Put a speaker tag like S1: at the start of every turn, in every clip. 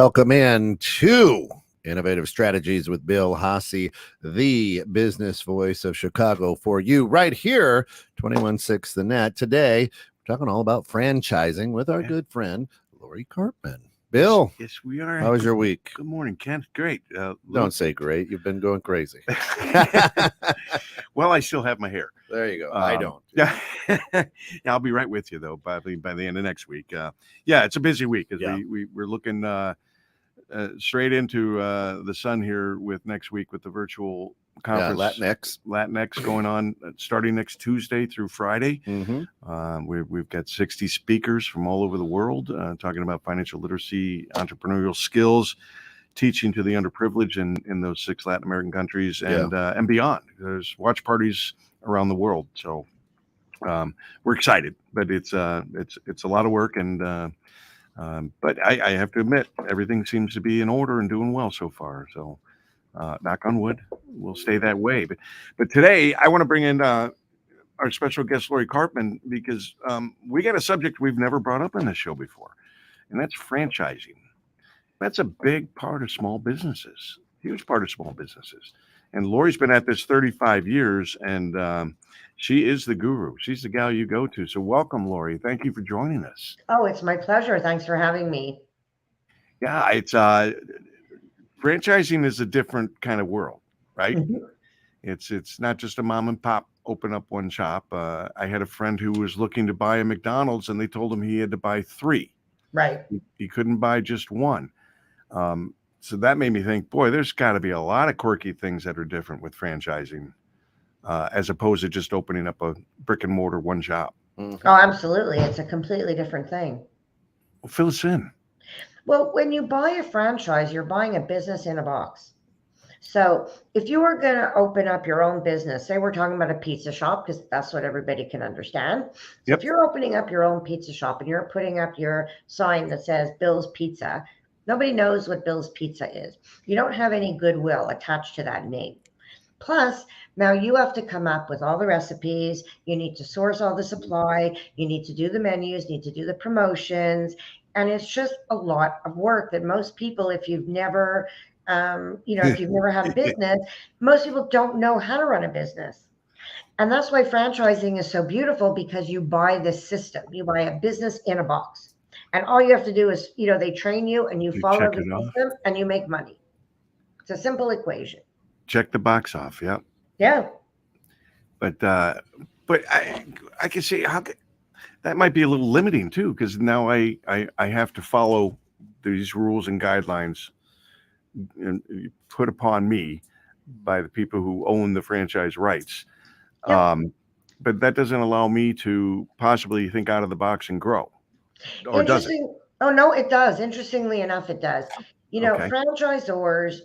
S1: welcome in to Innovative Strategies with Bill Hasse, the business voice of Chicago for you right here, 21.6 The Net. Today, we're talking all about franchising with our good friend, Lori Karpman. Bill,
S2: yes, we are.
S1: How was your week?
S2: Good morning, Ken. Great.
S1: Don't say great. You've been going crazy.
S2: Well, I still have my hair.
S1: There you go. I don't.
S2: Yeah, I'll be right with you though. By the end of next week. Yeah, it's a busy week as we're looking straight into the sun here with next week with the virtual conference. Latinx going on starting next Tuesday through Friday. We've got 60 speakers from all over the world talking about financial literacy, entrepreneurial skills, teaching to the underprivileged in those 6 Latin American countries and beyond. There's watch parties around the world, so we're excited. But it's a lot of work, and but I have to admit, everything seems to be in order and doing well so far. So knock on wood, we'll stay that way. But today I want to bring in our special guest, Lori Karpman, because we got a subject we've never brought up on this show before, and that's franchising. That's a big part of small businesses, huge part of small businesses. And Lori's been at this 35 years, and she is the guru. She's the gal you go to. So welcome, Lori. Thank you for joining us.
S3: Oh, it's my pleasure. Thanks for having me.
S2: Yeah, it's franchising is a different kind of world, right? It's not just a mom and pop open up one shop. I had a friend who was looking to buy a McDonald's, and they told him he had to buy 3.
S3: Right.
S2: He couldn't buy just one. So that made me think, boy, there's got to be a lot of quirky things that are different with franchising, as opposed to just opening up a brick and mortar one shop.
S3: Oh, absolutely. It's a completely different thing.
S2: Well, fill us in.
S3: Well, when you buy a franchise, you're buying a business in a box. So if you were going to open up your own business, say we're talking about a pizza shop, because that's what everybody can understand. So if you're opening up your own pizza shop and you're putting up your sign that says Bill's Pizza, nobody knows what Bill's Pizza is. You don't have any goodwill attached to that name. Plus, now you have to come up with all the recipes. You need to source all the supply. You need to do the menus, need to do the promotions. And it's just a lot of work that most people, if you've never, if you've never had a business, most people don't know how to run a business. And that's why franchising is so beautiful, because you buy this system. You buy a business in a box. And all you have to do is, they train you and you follow the system and you make money. It's a simple equation. Check
S2: the box off. Yep.
S3: Yeah.
S2: But I can see how that might be a little limiting too, because now I have to follow these rules and guidelines put upon me by the people who own the franchise rights. Yep. But that doesn't allow me to possibly think out of the box and grow. Or does it?
S3: Oh, no, it does. Interestingly enough, it does. Franchisors,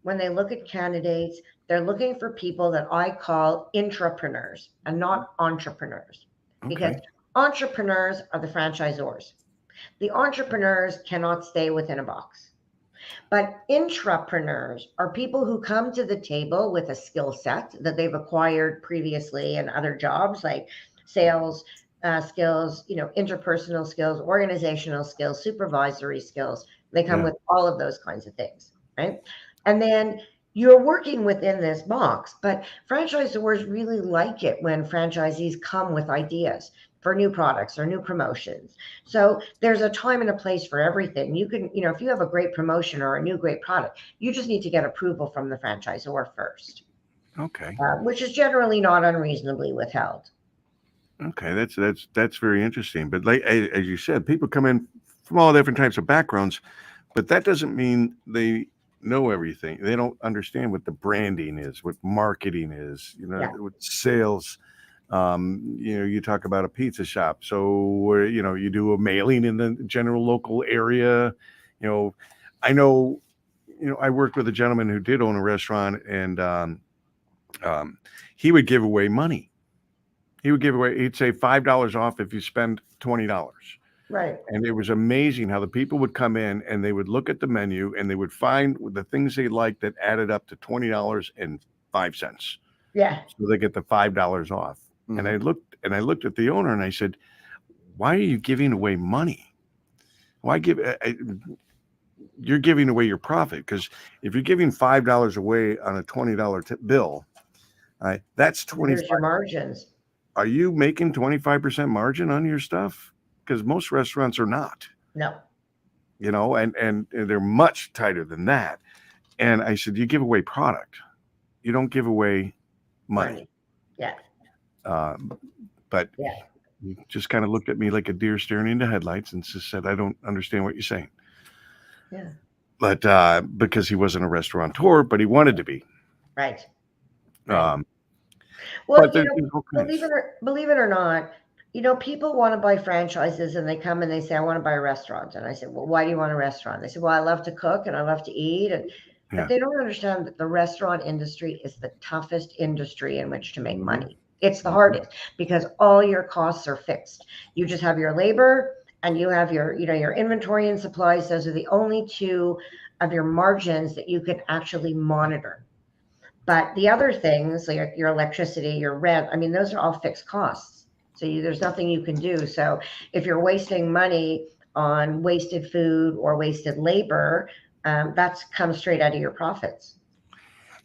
S3: when they look at candidates, they're looking for people that I call intrapreneurs and not entrepreneurs. Because entrepreneurs are the franchisors. The entrepreneurs cannot stay within a box. But intrapreneurs are people who come to the table with a skill set that they've acquired previously in other jobs, like sales skills, interpersonal skills, organizational skills, supervisory skills. They come with all of those kinds of things, right? And then you're working within this box, but franchisors really like it when franchisees come with ideas for new products or new promotions. So there's a time and a place for everything. You can, if you have a great promotion or a new great product, you just need to get approval from the franchisor first.
S2: Okay.
S3: Which is generally not unreasonably withheld.
S2: Okay, that's very interesting. But like as you said, people come in from all different types of backgrounds, but that doesn't mean they know everything. They don't understand what the branding is, what marketing is, what sales. You talk about a pizza shop, so you do a mailing in the general local area. I know, I worked with a gentleman who did own a restaurant, and he would give away money. He'd say $5 off if you spend $20.
S3: Right.
S2: And it was amazing how the people would come in and they would look at the menu and they would find the things they liked that added up to $20.05.
S3: Yeah.
S2: So they get the $5 off. Mm-hmm. And I looked at the owner and I said, "Why are you giving away money? Why give? you're giving away your profit, because if you're giving $5 away on a $20 bill, right, that's 25.
S3: There's your margins.
S2: Are you making 25% margin on your stuff? Because most restaurants are not.
S3: No.
S2: You know, and they're much tighter than that. And I said, you give away product. You don't give away money.
S3: Yeah.
S2: But you just kind of looked at me like a deer staring into headlights and just said, I don't understand what you're saying.
S3: Yeah.
S2: But because he wasn't a restaurateur, but he wanted to be.
S3: Right.
S2: Well,
S3: believe it or not, you know, people want to buy franchises and they come and they say, I want to buy a restaurant. And I said, well, why do you want a restaurant? They said, well, I love to cook and I love to eat. But they don't understand that the restaurant industry is the toughest industry in which to make money. It's the hardest because all your costs are fixed. You just have your labor and you have your, you know, your inventory and supplies. Those are the only two of your margins that you can actually monitor. But the other things, like your electricity, your rent, I mean, those are all fixed costs. So there's nothing you can do. So if you're wasting money on wasted food or wasted labor, that's comes straight out of your profits.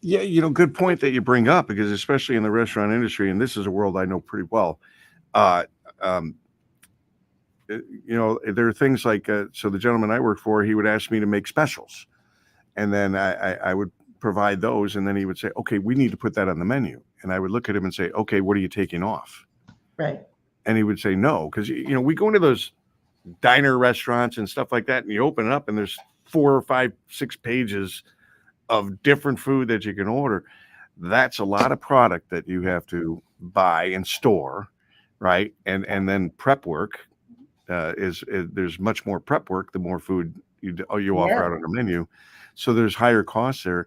S2: Yeah, you know, good point that you bring up, because especially in the restaurant industry, and this is a world I know pretty well, you know, there are things like, so the gentleman I worked for, he would ask me to make specials, and then I would provide those, and then he would say, okay, we need to put that on the menu. And I would look at him and say, okay, what are you taking off?
S3: Right.
S2: And he would say no, because, you know, we go into those diner restaurants and stuff like that, and you open it up and there's 4 or 5, 6 pages of different food that you can order. That's a lot of product that you have to buy and store, right? And then prep work is there's much more prep work the more food you offer out on the menu. So there's higher costs there,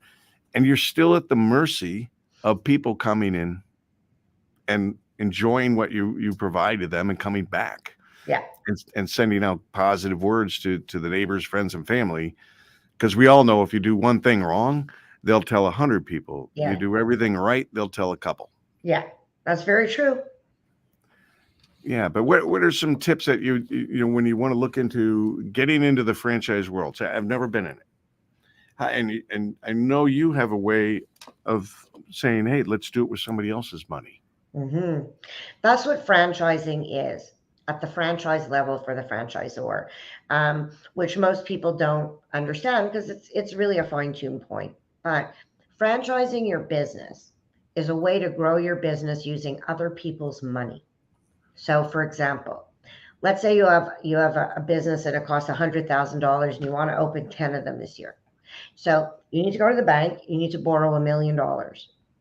S2: and you're still at the mercy of people coming in and enjoying what you provided them and coming back.
S3: Yeah.
S2: And sending out positive words to the neighbors, friends, and family. Because we all know if you do one thing wrong, they'll tell 100 people.
S3: Yeah.
S2: You do everything right, they'll tell a couple.
S3: Yeah, that's very true.
S2: Yeah, but what are some tips that you know when you want to look into getting into the franchise world? So I've never been in it, and I know you have a way of saying, hey, let's do it with somebody else's money.
S3: Mm-hmm. That's what franchising is at the franchise level for the franchisor, which most people don't understand because it's really a fine-tuned point. But franchising your business is a way to grow your business using other people's money. So, for example, let's say you have a business that it costs $100,000 and you want to open 10 of them this year. So you need to go to the bank. You need to borrow $1 million.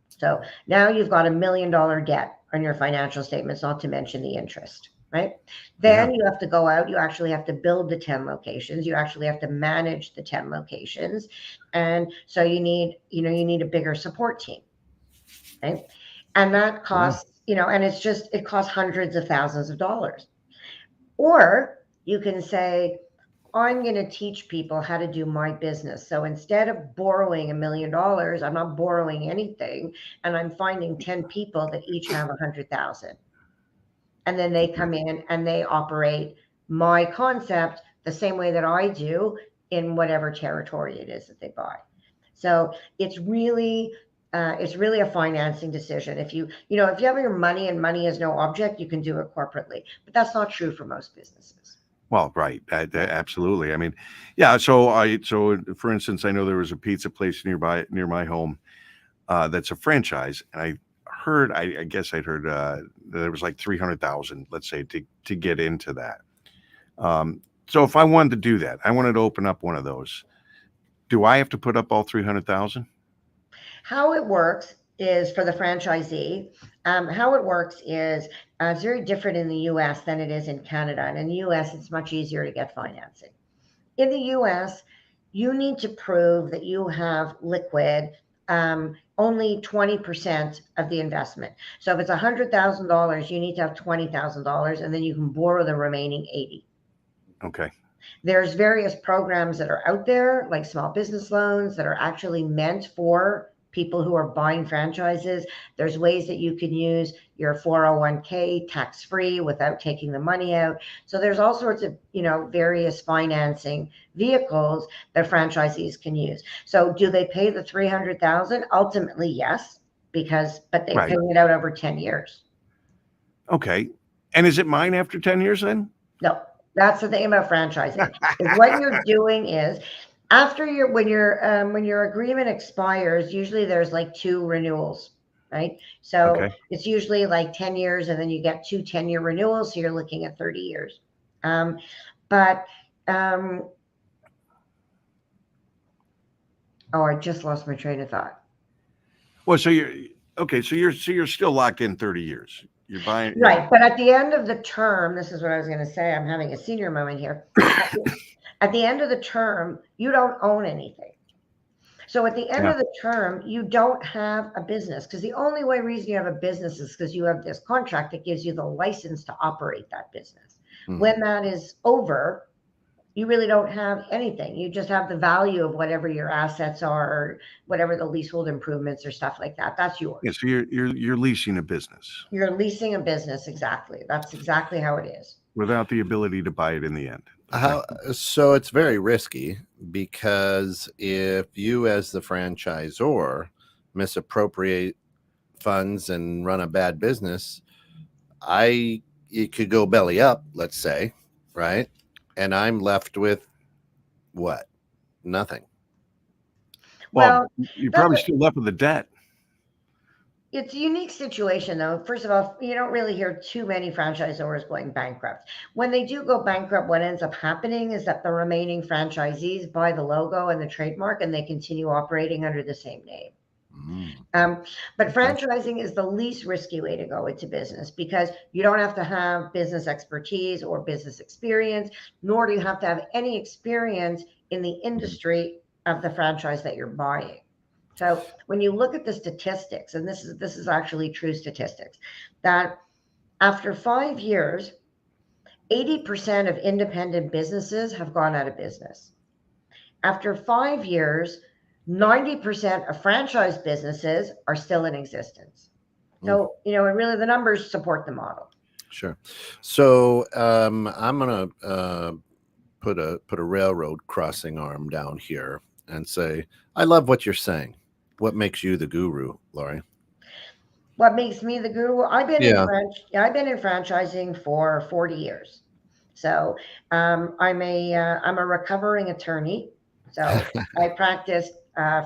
S3: So now you've got $1 million debt on your financial statements, not to mention the interest. Right? Then you have to go out. You actually have to build the 10 locations. You actually have to manage the 10 locations. And so you need a bigger support team. Right? And that costs, and it costs hundreds of thousands of dollars. Or you can say, I'm going to teach people how to do my business. So instead of borrowing $1 million, I'm not borrowing anything. And I'm finding 10 people that each have 100,000. And then they come in and they operate my concept the same way that I do in whatever territory it is that they buy. So it's really a financing decision. If you have your money and money is no object, you can do it corporately. But that's not true for most businesses.
S2: Well, right. Absolutely. I mean, yeah. So for instance, I know there was a pizza place near my home that's a franchise, and I guess I'd heard there was like 300,000, let's say, to get into that. So if I wanted to do that, I wanted to open up one of those. Do I have to put up all 300,000?
S3: How it works is for the franchisee. How it works is it's very different in the U.S. than it is in Canada. And in the U.S., it's much easier to get financing. In the U.S., you need to prove that you have liquid only 20% of the investment. So if it's $100,000, you need to have $20,000, and then you can borrow the remaining 80.
S2: Okay. There's
S3: various programs that are out there, like small business loans, that are actually meant for people who are buying franchises, there's ways that you can use your 401k tax-free without taking the money out. So there's all sorts of, various financing vehicles that franchisees can use. So do they pay the 300,000? Ultimately, yes, but they pay it out over 10 years.
S2: Okay. And is it mine after 10 years then?
S3: No, that's the thing about franchising. What you're doing is after when your agreement expires, usually there's like 2 renewals, right? So it's usually like 10 years and then you get 2 10-year renewals. So you're looking at 30 years. I just lost my train of thought.
S2: Well, so you're still locked in 30 years. You're buying.
S3: Right. But at the end of the term, this is what I was going to say. I'm having a senior moment here. At the end of the term, you don't own anything. So at the end of the term, you don't have a business, because the only reason you have a business is because you have this contract that gives you the license to operate that business. Mm-hmm. When that is over, you really don't have anything. You just have the value of whatever your assets are, or whatever the leasehold improvements or stuff like that. That's yours.
S2: Yeah, so you're leasing a business.
S3: You're leasing a business, exactly. That's exactly how it is.
S2: Without the ability to buy it in the end.
S1: So it's very risky, because if you as the franchisor misappropriate funds and run a bad business, it could go belly up, let's say, right? And I'm left with what? Nothing.
S2: Well, you're probably still left with the debt.
S3: It's a unique situation, though. First of all, you don't really hear too many franchisors going bankrupt. When they do go bankrupt, what ends up happening is that the remaining franchisees buy the logo and the trademark, and they continue operating under the same name. But franchising is the least risky way to go into business, because you don't have to have business expertise or business experience, nor do you have to have any experience in the industry of the franchise that you're buying. So when you look at the statistics, and this is actually true statistics, that after 5 years, 80% of independent businesses have gone out of business. After 5 years, 90% of franchise businesses are still in existence. So, really the numbers support the model.
S1: Sure. So I'm going to put a railroad crossing arm down here and say, I love what you're saying. What makes you the guru, Lori?
S3: What makes me the guru? I've been in franchising for 40 years. So I'm a recovering attorney. So I practiced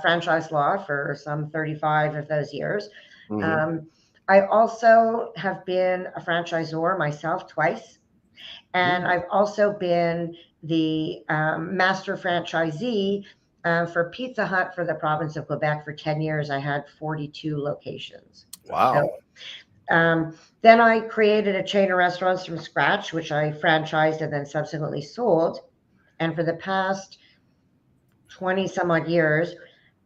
S3: franchise law for some 35 of those years. Mm-hmm. I also have been a franchisor myself twice. And I've also been the master franchisee for Pizza Hut for the province of Quebec for 10 years. I had 42 locations.
S1: Wow.
S3: So, then I created a chain of restaurants from scratch, which I franchised and then subsequently sold. And for the past 20 some odd years,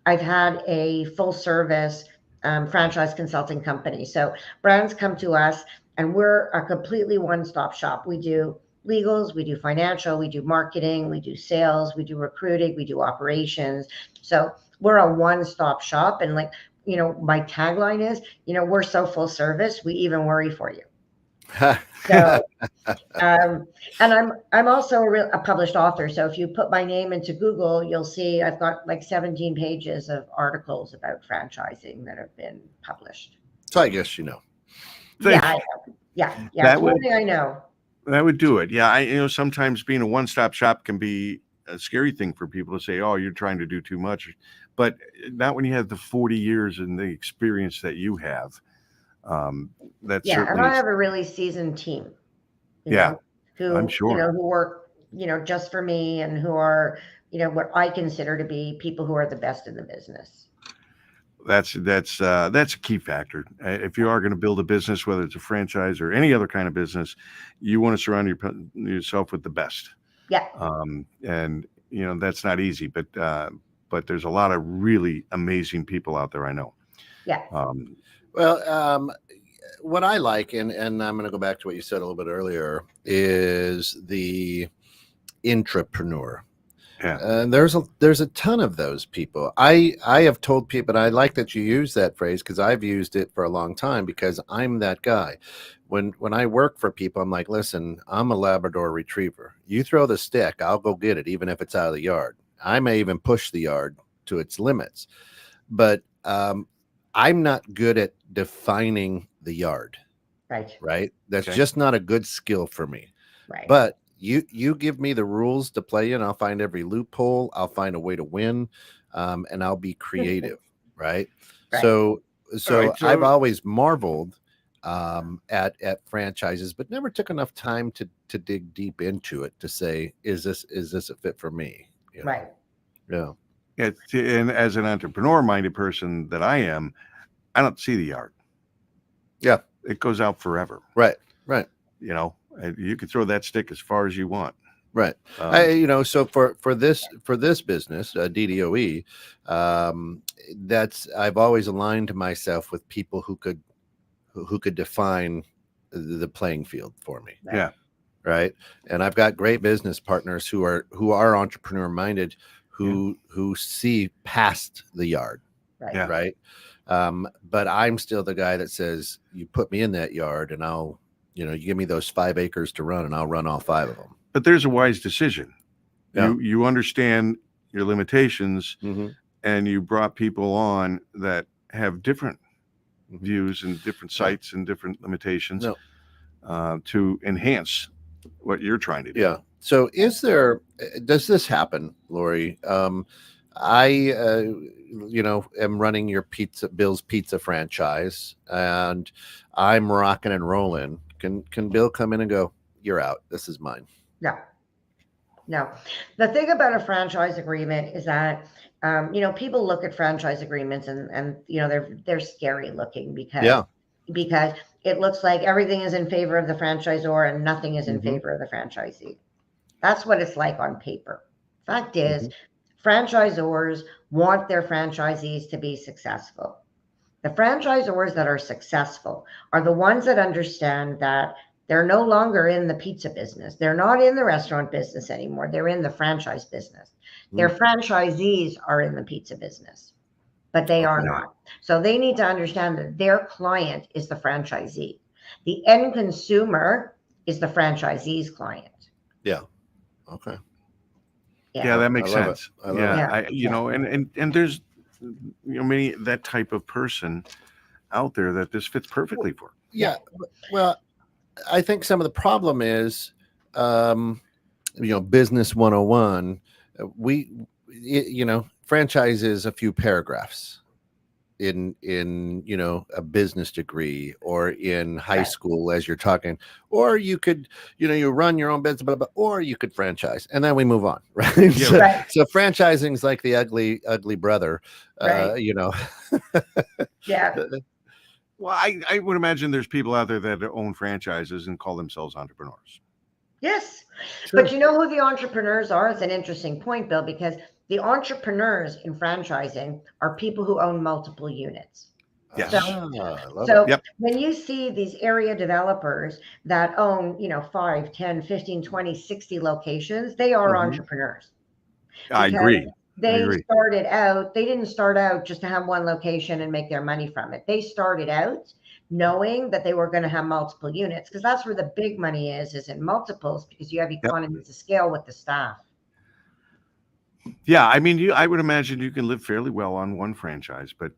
S3: I've had a full service franchise consulting company. So brands come to us and we're a completely one-stop shop. We do legals, we do financial, we do marketing, we do sales, we do recruiting, we do operations. So we're a one-stop shop. And my tagline is, we're so full service, we even worry for you. So, and I'm also a published author. So if you put my name into Google, you'll see I've got like 17 pages of articles about franchising that have been published.
S1: So I guess Yeah,
S3: I know. Yeah. That's one thing I know.
S2: That would do it. Yeah, sometimes being a one-stop shop can be a scary thing for people to say, "Oh, you're trying to do too much," but not when you have the 40 years and the experience that you have. That's
S3: and I have a really seasoned team. Who
S2: I'm sure
S3: who work just for me, and who are what I consider to be people who are the best in the business.
S2: That's a key factor. If you are going to build a business, whether it's a franchise or any other kind of business, you want to surround yourself with the best.
S3: Yeah.
S2: And that's not easy, but there's a lot of really amazing people out there, I know.
S3: Yeah.
S1: What I like, and I'm going to go back to what you said a little bit earlier, is the intrapreneur.
S2: Yeah.
S1: And there's a ton of those people. I have told people, and I like that you use that phrase because I've used it for a long time because I'm that guy. When I work for people, I'm like, listen, I'm a Labrador Retriever. You throw the stick, I'll go get it, even if it's out of the yard. I may even push the yard to its limits, but I'm not good at defining the yard.
S3: Right.
S1: Right. That's just not a good skill for me.
S3: Right.
S1: But you give me the rules to play in, I'll find every loophole, I'll find a way to win, and I'll be creative, right?
S3: Right.
S1: So
S2: Right,
S1: I've always marveled at franchises, but never took enough time to dig deep into it to say, is this a fit for me? You know?
S3: Right.
S1: Yeah.
S2: And as an entrepreneur-minded person that I am, I don't see the yard.
S1: Yeah.
S2: It goes out forever.
S1: Right. Right.
S2: You know, you can throw that stick as far as you want.
S1: Right. So for this business, DDOE, that's I've always aligned myself with people who could define the playing field for me.
S3: Right.
S2: Yeah.
S1: Right. And I've got great business partners who are entrepreneur minded, who see past the yard.
S3: Right.
S2: Yeah.
S1: Right. But I'm still the guy that says, you put me in that yard and I'll, you give me those 5 acres to run and I'll run all 5 of them.
S2: But there's a wise decision.
S1: Yeah.
S2: You understand your limitations,
S1: Mm-hmm.
S2: and you brought people on that have different views and different sites and different limitations to enhance what you're trying to do.
S1: Yeah. So does this happen, Lori? I am running your Bill's Pizza franchise, and I'm rocking and rolling. Can Bill come in and go, you're out, this is mine?
S3: No. The thing about a franchise agreement is that people look at franchise agreements and they're scary looking because it looks like everything is in favor of the franchisor and nothing is in favor of the franchisee. That's what it's like on paper. Fact is, franchisors want their franchisees to be successful. The franchisors that are successful are the ones that understand that they're no longer in the pizza business. They're not in the restaurant business anymore. They're in the franchise business. Their franchisees are in the pizza business, but they are not. So they need to understand that their client is the franchisee. The end consumer is the franchisee's client.
S1: Yeah. Okay.
S2: Yeah, that makes sense.
S1: I love it.
S2: And there's many that type of person out there that this fits perfectly for.
S1: Yeah. Well, I think some of the problem is, business 101. Franchise is a few paragraphs in a business degree or in high school as you're talking, or you could, you run your own business, blah, blah, or you could franchise, and then we move on, right?
S2: Yeah.
S1: So franchising is like the ugly brother,
S3: Yeah.
S2: Well, I would imagine there's people out there that own franchises and call themselves entrepreneurs.
S3: Yes.
S1: Sure.
S3: But you know who the entrepreneurs are? It's an interesting point, Bill, because the entrepreneurs in franchising are people who own multiple units.
S2: Yes.
S3: So when you see these area developers that own, 5, 10, 15, 20, 60 locations, they are entrepreneurs.
S2: I agree.
S3: They didn't start out just to have one location and make their money from it. They started out knowing that they were going to have multiple units, because that's where the big money is in multiples, because you have economies of scale with the staff.
S2: Yeah, I mean, I would imagine you can live fairly well on one franchise, but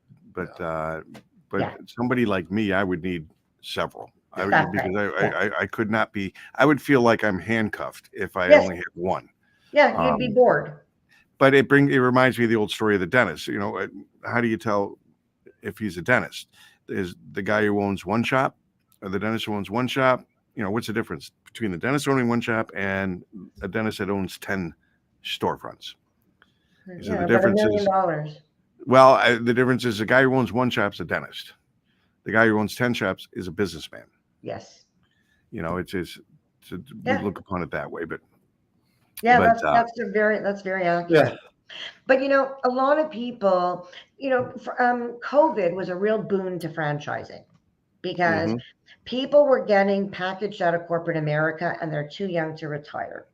S2: somebody like me, I would need several. I could not be. I would feel like I'm handcuffed if I only had one.
S3: Yeah, you'd be bored.
S2: But it reminds me of the old story of the dentist. How do you tell if he's a dentist? Is the guy who owns one shop or the dentist who owns one shop? What's the difference between the dentist owning one shop and a dentist that owns 10 storefronts? So the difference
S3: $1 million.
S2: Well, the difference is the guy who owns one shop's a dentist. The guy who owns 10 shops is a businessman.
S3: Yes.
S2: We look upon it that way, but
S3: that's very accurate.
S1: Yeah.
S3: But a lot of people, COVID was a real boon to franchising, because people were getting packaged out of corporate America and they're too young to retire.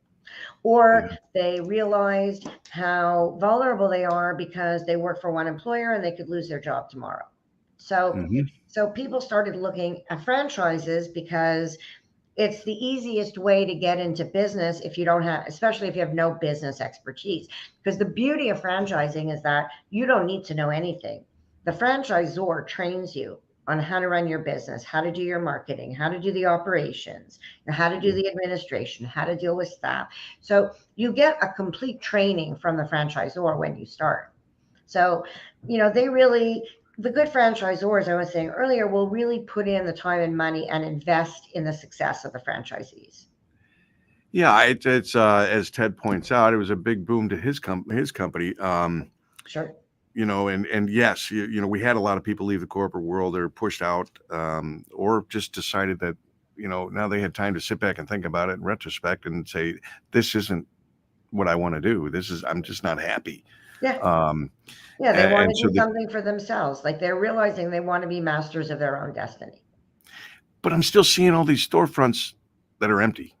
S3: Or they realized how vulnerable they are because they work for one employer and they could lose their job tomorrow. So, so people started looking at franchises because it's the easiest way to get into business if you don't have, especially if you have no business expertise. Because the beauty of franchising is that you don't need to know anything. The franchisor trains you on how to run your business, how to do your marketing, how to do the operations, how to do the administration, how to deal with staff. So you get a complete training from the franchisor when you start. So, they really, the good franchisors, I was saying earlier, will really put in the time and money and invest in the success of the franchisees.
S2: Yeah, it's as Ted points out, it was a big boom to his company.
S3: Sure.
S2: And yes, we had a lot of people leave the corporate world or pushed out, or just decided that, now they had time to sit back and think about it in retrospect and say, this isn't what I want to do. I'm just not happy.
S3: Yeah. Yeah, they want to do something for themselves. Like they're realizing they want to be masters of their own destiny.
S2: But I'm still seeing all these storefronts that are empty.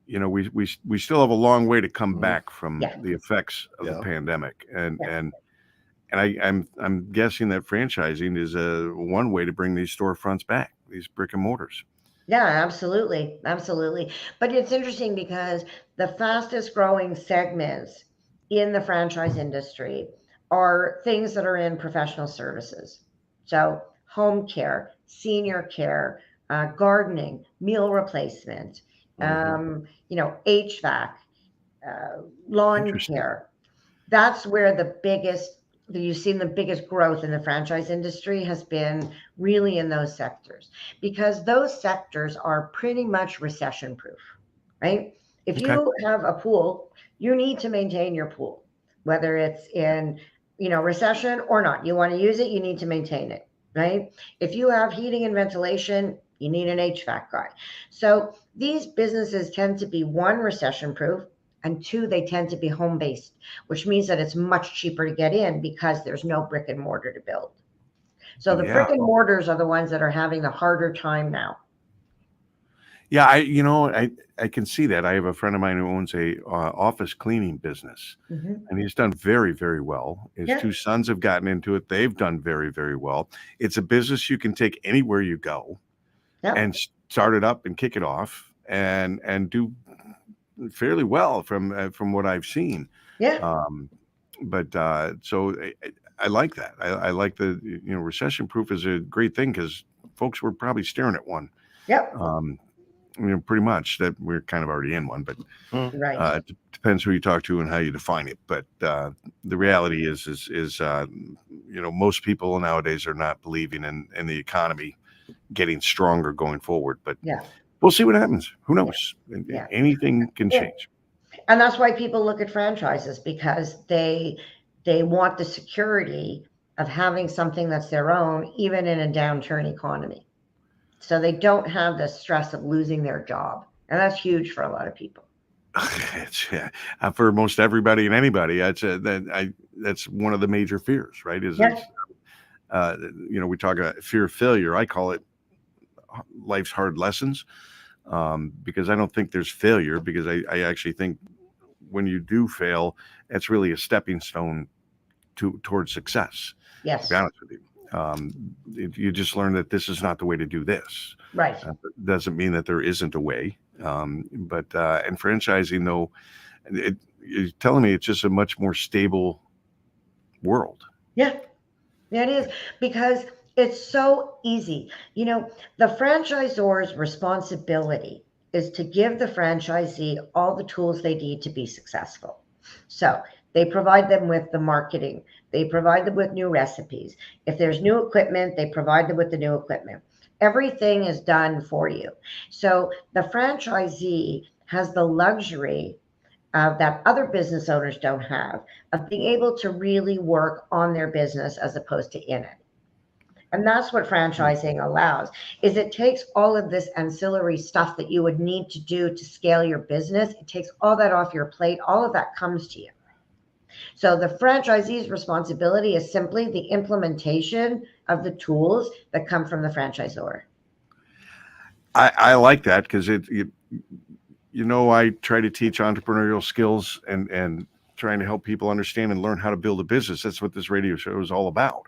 S2: We still have a long way to come back from the effects of the pandemic, and I'm guessing that franchising is one way to bring these storefronts back, these brick and mortars.
S3: Yeah, absolutely, absolutely. But it's interesting because the fastest growing segments in the franchise industry are things that are in professional services. So home care, senior care, gardening, meal replacement, HVAC, lawn care. That's where you've seen the biggest growth in the franchise industry has been really in those sectors, because those sectors are pretty much recession proof, right? If you have a pool, you need to maintain your pool, whether it's in, recession or not. You want to use it, you need to maintain it, right? If you have heating and ventilation, you need an HVAC guy. So these businesses tend to be, one, recession proof, and two, they tend to be home based, which means that it's much cheaper to get in because there's no brick and mortar to build. So the brick and mortars are the ones that are having the harder time now.
S2: Yeah, I can see that. I have a friend of mine who owns a office cleaning business, and he's done very, very well. His two sons have gotten into it. They've done very, very well. It's a business you can take anywhere you go and start it up and kick it off and do fairly well from what I've seen. So I like that. I like the recession proof is a great thing because folks were probably staring at one. Pretty much that we're kind of already in one, but it depends who you talk to and how you define it. But the reality is most people nowadays are not believing in the economy getting stronger going forward. But we'll see what happens. Who knows? Anything can change.
S3: And that's why people look at franchises, because they want the security of having something that's their own, even in a downturn economy. So they don't have the stress of losing their job. And that's huge for a lot of people.
S2: For most everybody and anybody, that's one of the major fears, right? We talk about fear of failure. I call it life's hard lessons, because I don't think there's failure, because I actually think when you do fail, it's really a stepping stone towards success.
S3: Yes.
S2: To be honest with you. You just learn that this is not the way to do this.
S3: Right.
S2: Doesn't mean that there isn't a way. But in franchising, though, you're telling me it's just a much more stable world.
S3: Yeah, it is, because it's so easy. The franchisor's responsibility is to give the franchisee all the tools they need to be successful. So they provide them with the marketing. They provide them with new recipes. If there's new equipment, they provide them with the new equipment. Everything is done for you. So the franchisee has the luxury that other business owners don't have, of being able to really work on their business as opposed to in it. And that's what franchising allows, is it takes all of this ancillary stuff that you would need to do to scale your business. It takes all that off your plate. All of that comes to you. So the franchisee's responsibility is simply the implementation of the tools that come from the franchisor.
S2: I like that, because you I try to teach entrepreneurial skills and trying to help people understand and learn how to build a business. That's what this radio show is all about.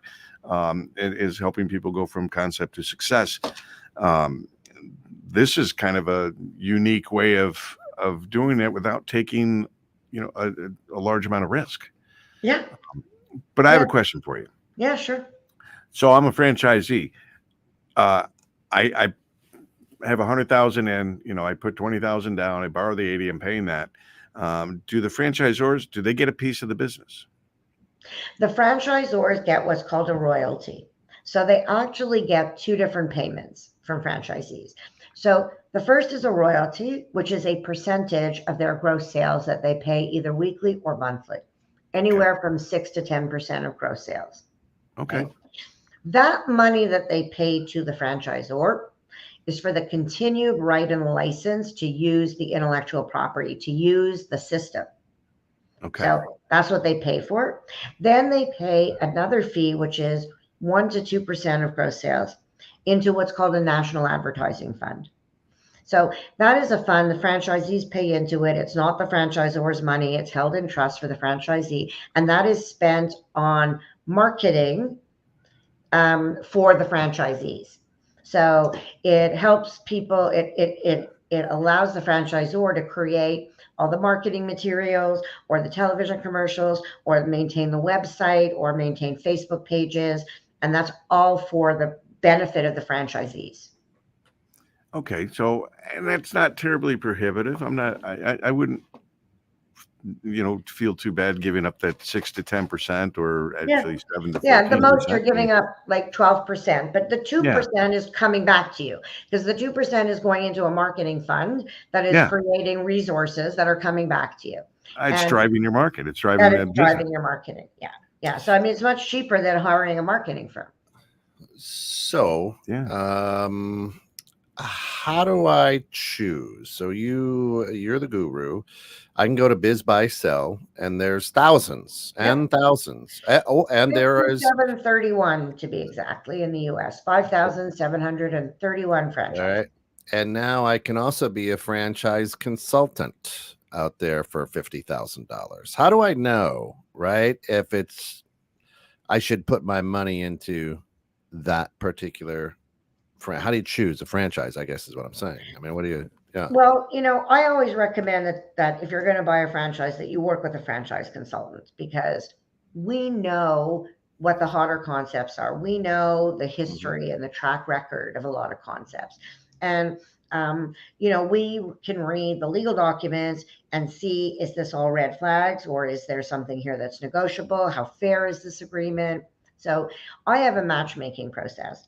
S2: It is helping people go from concept to success. This is kind of a unique way of doing it without taking, a large amount of risk.
S3: Yeah.
S2: But I have a question for you.
S3: Yeah, sure.
S2: So I'm a franchisee. I have 100,000 in, I put 20,000 down. I borrow the 80. I'm paying that. Do the franchisors, do they get a piece of the business?
S3: The franchisors get what's called a royalty. So they actually get two different payments from franchisees. So the first is a royalty, which is a percentage of their gross sales that they pay either weekly or monthly, anywhere from 6 to 10% of gross sales.
S2: Okay.
S3: That money that they pay to the franchisor is for the continued right and license to use the intellectual property, to use the system.
S2: Okay.
S3: So that's what they pay for. Then they pay another fee, which is 1 to 2% of gross sales, into what's called a national advertising fund. So that is a fund the franchisees pay into it. It's not the franchisor's money. It's held in trust for the franchisee. And that is spent on marketing for the franchisees. So it helps people, it allows the franchisor to create all the marketing materials or the television commercials or maintain the website or maintain Facebook pages. And that's all for the benefit of the franchisees.
S2: Okay. So, and that's not terribly prohibitive. I wouldn't, feel too bad giving up that 6 to 10% or actually 7 to 14%.
S3: Yeah, the most you're giving up like 12%, but the 2% is coming back to you because the 2% is going into a marketing fund that is creating resources that are coming back to you.
S2: It's driving your market. It's driving
S3: your marketing. Yeah. Yeah. So, I mean, it's much cheaper than hiring a marketing firm.
S1: So, how do I choose? So you're the guru. I can go to Biz Buy Sell, and there's thousands and thousands. And there is
S3: 731 to be exactly in the U.S. 5,731 franchises.
S1: All right. And now I can also be a franchise consultant out there for $50,000. How do I know, right? If I should put my money into that particular. How do you choose a franchise? I guess is what I'm saying. I mean, what do you? Yeah.
S3: Well, I always recommend that if you're going to buy a franchise, that you work with a franchise consultant because we know what the hotter concepts are. We know the history and the track record of a lot of concepts, and we can read the legal documents and see, is this all red flags or is there something here that's negotiable? How fair is this agreement? So I have a matchmaking process.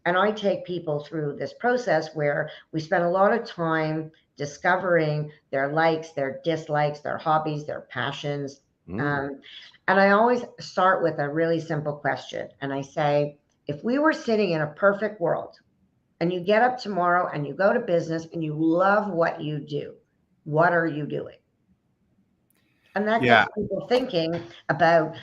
S3: And I take people through this process where we spend a lot of time discovering their likes, their dislikes, their hobbies, their passions. And I always start with a really simple question. And I say, if we were sitting in a perfect world and you get up tomorrow and you go to business and you love what you do, what are you doing? And that gets people thinking about,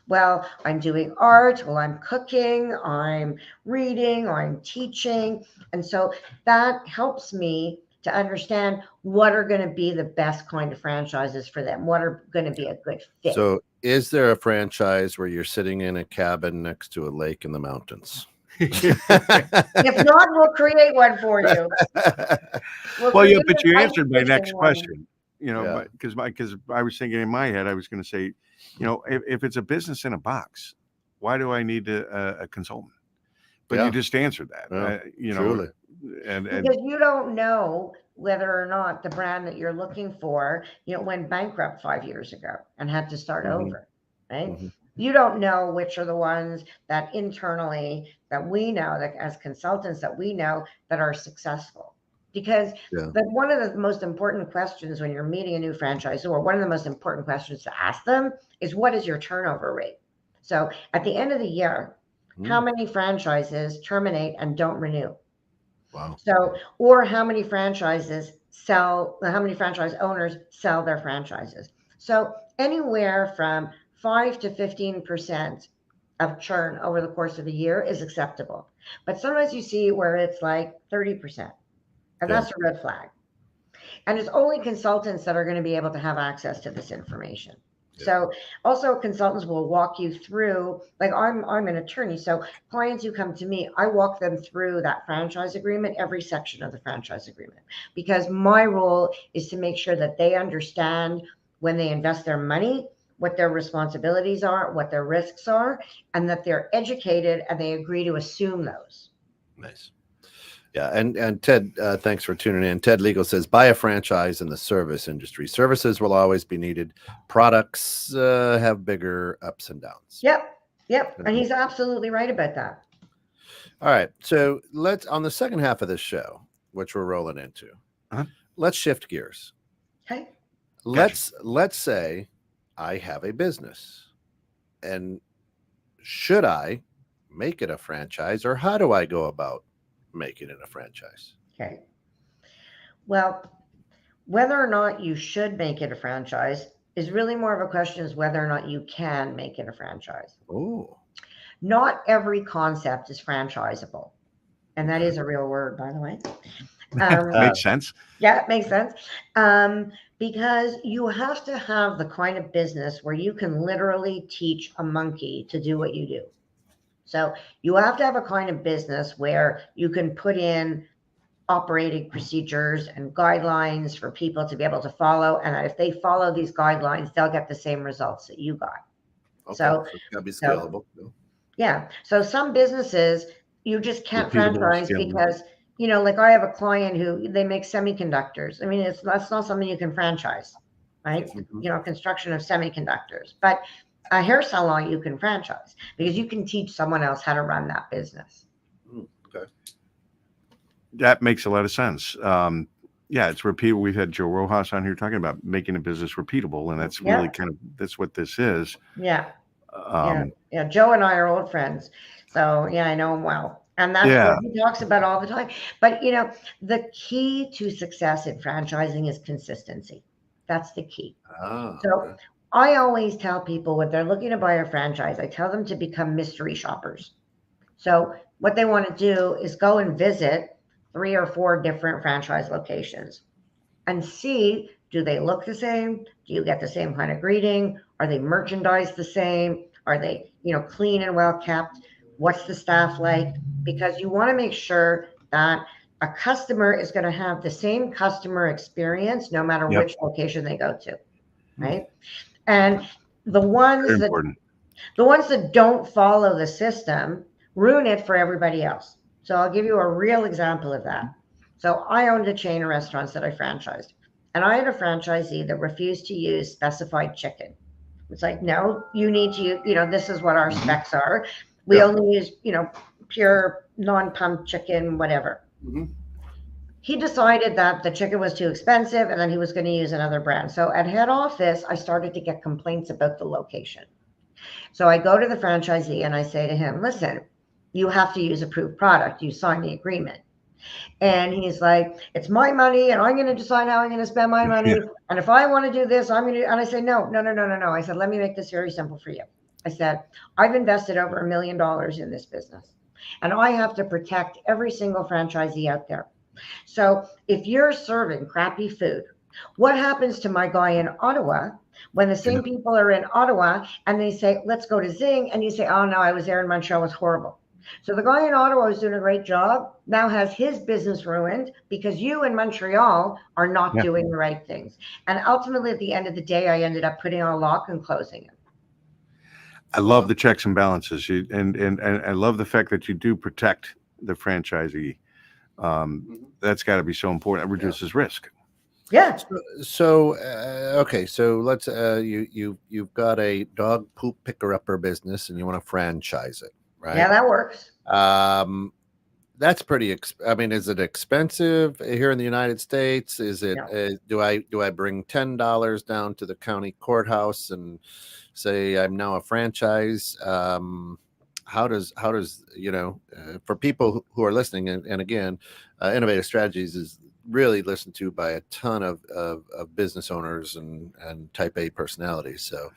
S3: well, I'm doing art, well, I'm cooking, I'm reading, I'm teaching. And so that helps me to understand what are going to be the best kind of franchises for them, what are going to be a good fit.
S1: So is there a franchise where you're sitting in a cabin next to a lake in the mountains?
S3: If not, we'll create one for you.
S2: But you answered my next question. Because I was thinking in my head, I was going to say, if it's a business in a box, why do I need a consultant? But you just answered that.
S1: Truly.
S3: Because you don't know whether or not the brand that you're looking for, went bankrupt 5 years ago and had to start over, right? You don't know which are the ones that internally that we know, that as consultants that we know that are successful. Because one of the most important questions when you're meeting a new franchisor, one of the most important questions to ask them is, what is your turnover rate? So at the end of the year, how many franchises terminate and don't renew?
S1: Wow.
S3: So, or how many franchise owners sell their franchises? So anywhere from 5 to 15% of churn over the course of a year is acceptable. But sometimes you see where it's like 30%. And that's a red flag. And it's only consultants that are going to be able to have access to this information. Yeah. So also consultants will walk you through, like I'm an attorney. So clients who come to me, I walk them through that franchise agreement, every section of the franchise agreement, because my role is to make sure that they understand when they invest their money, what their responsibilities are, what their risks are, and that they're educated and they agree to assume those.
S1: Nice. Yeah, and Ted, thanks for tuning in. Ted Legal says, buy a franchise in the service industry. Services will always be needed. Products have bigger ups and downs.
S3: Yep. And he's absolutely right about that.
S1: All right. So let's, on the second half of this show, which we're rolling into, let's shift gears.
S3: Okay.
S1: Let's say I have a business, and should I make it a franchise, or how do I go about making it a franchise?
S3: Okay. Well, whether or not you should make it a franchise is really more of a question is whether or not you can make it a franchise.
S1: Oh.
S3: Not every concept is franchisable. And that is a real word, by the way.
S2: Makes sense.
S3: Yeah, it makes sense. Because you have to have the kind of business where you can literally teach a monkey to do what you do. So you have to have a kind of business where you can put in operating procedures and guidelines for people to be able to follow. And if they follow these guidelines, they'll get the same results that you got.
S1: Okay. So it's got to be scalable.
S3: Yeah. So some businesses, you just can't franchise because, you know, like I have a client who they make semiconductors. I mean, that's not something you can franchise, right? Mm-hmm. You know, construction of semiconductors. But a hair salon you can franchise because you can teach someone else how to run that business.
S1: Okay.
S2: That makes a lot of sense. Yeah, it's repeatable. We've had Joe Rojas on here talking about making a business repeatable, and that's really that's what this is.
S3: Yeah. Yeah. Joe and I are old friends. So yeah, I know him well. And that's what he talks about all the time. But you know, the key to success in franchising is consistency. That's the key. So I always tell people when they're looking to buy a franchise, I tell them to become mystery shoppers. So what they want to do is go and visit 3 or 4 different franchise locations and see, do they look the same? Do you get the same kind of greeting? Are they merchandised the same? Are they, you know, clean and well kept? What's the staff like? Because you want to make sure that a customer is going to have the same customer experience no matter which location they go to, right? And the ones that don't follow the system ruin it for everybody else. So I'll give you a real example of that. So I owned a chain of restaurants that I franchised, and I had a franchisee that refused to use specified chicken. It's like, no, you need to, you know, this is what our specs are. We only use, you know, pure non-pumped chicken, whatever. Mm-hmm. He decided that the chicken was too expensive and then he was going to use another brand. So at head office, I started to get complaints about the location. So I go to the franchisee and I say to him, listen, you have to use approved product. You signed the agreement. And he's like, it's my money and I'm going to decide how I'm going to spend my money. Yeah. And if I want to do this, I'm going to, and I say, no. I said, let me make this very simple for you. I said, I've invested over $1 million in this business and I have to protect every single franchisee out there. So if you're serving crappy food, what happens to my guy in Ottawa when the same people are in Ottawa and they say, let's go to Zing. And you say, oh no, I was there in Montreal, it was horrible. So the guy in Ottawa who's doing a great job now has his business ruined because you in Montreal are not doing the right things. And ultimately at the end of the day, I ended up putting on a lock and closing it.
S2: I love the checks and balances. And I love the fact that you do protect the franchisee. That's got to be so important. It reduces risk.
S3: Yeah.
S1: So okay. So let's you've got a dog poop picker upper business and you want to franchise it, right?
S3: Yeah, that works.
S1: That's pretty. I mean, is it expensive here in the United States? Is it? Do I bring $10 down to the county courthouse and say I'm now a franchise? How does you know, for people who are listening, and again, Innovative Strategies is really listened to by a ton of business owners and type A personalities. So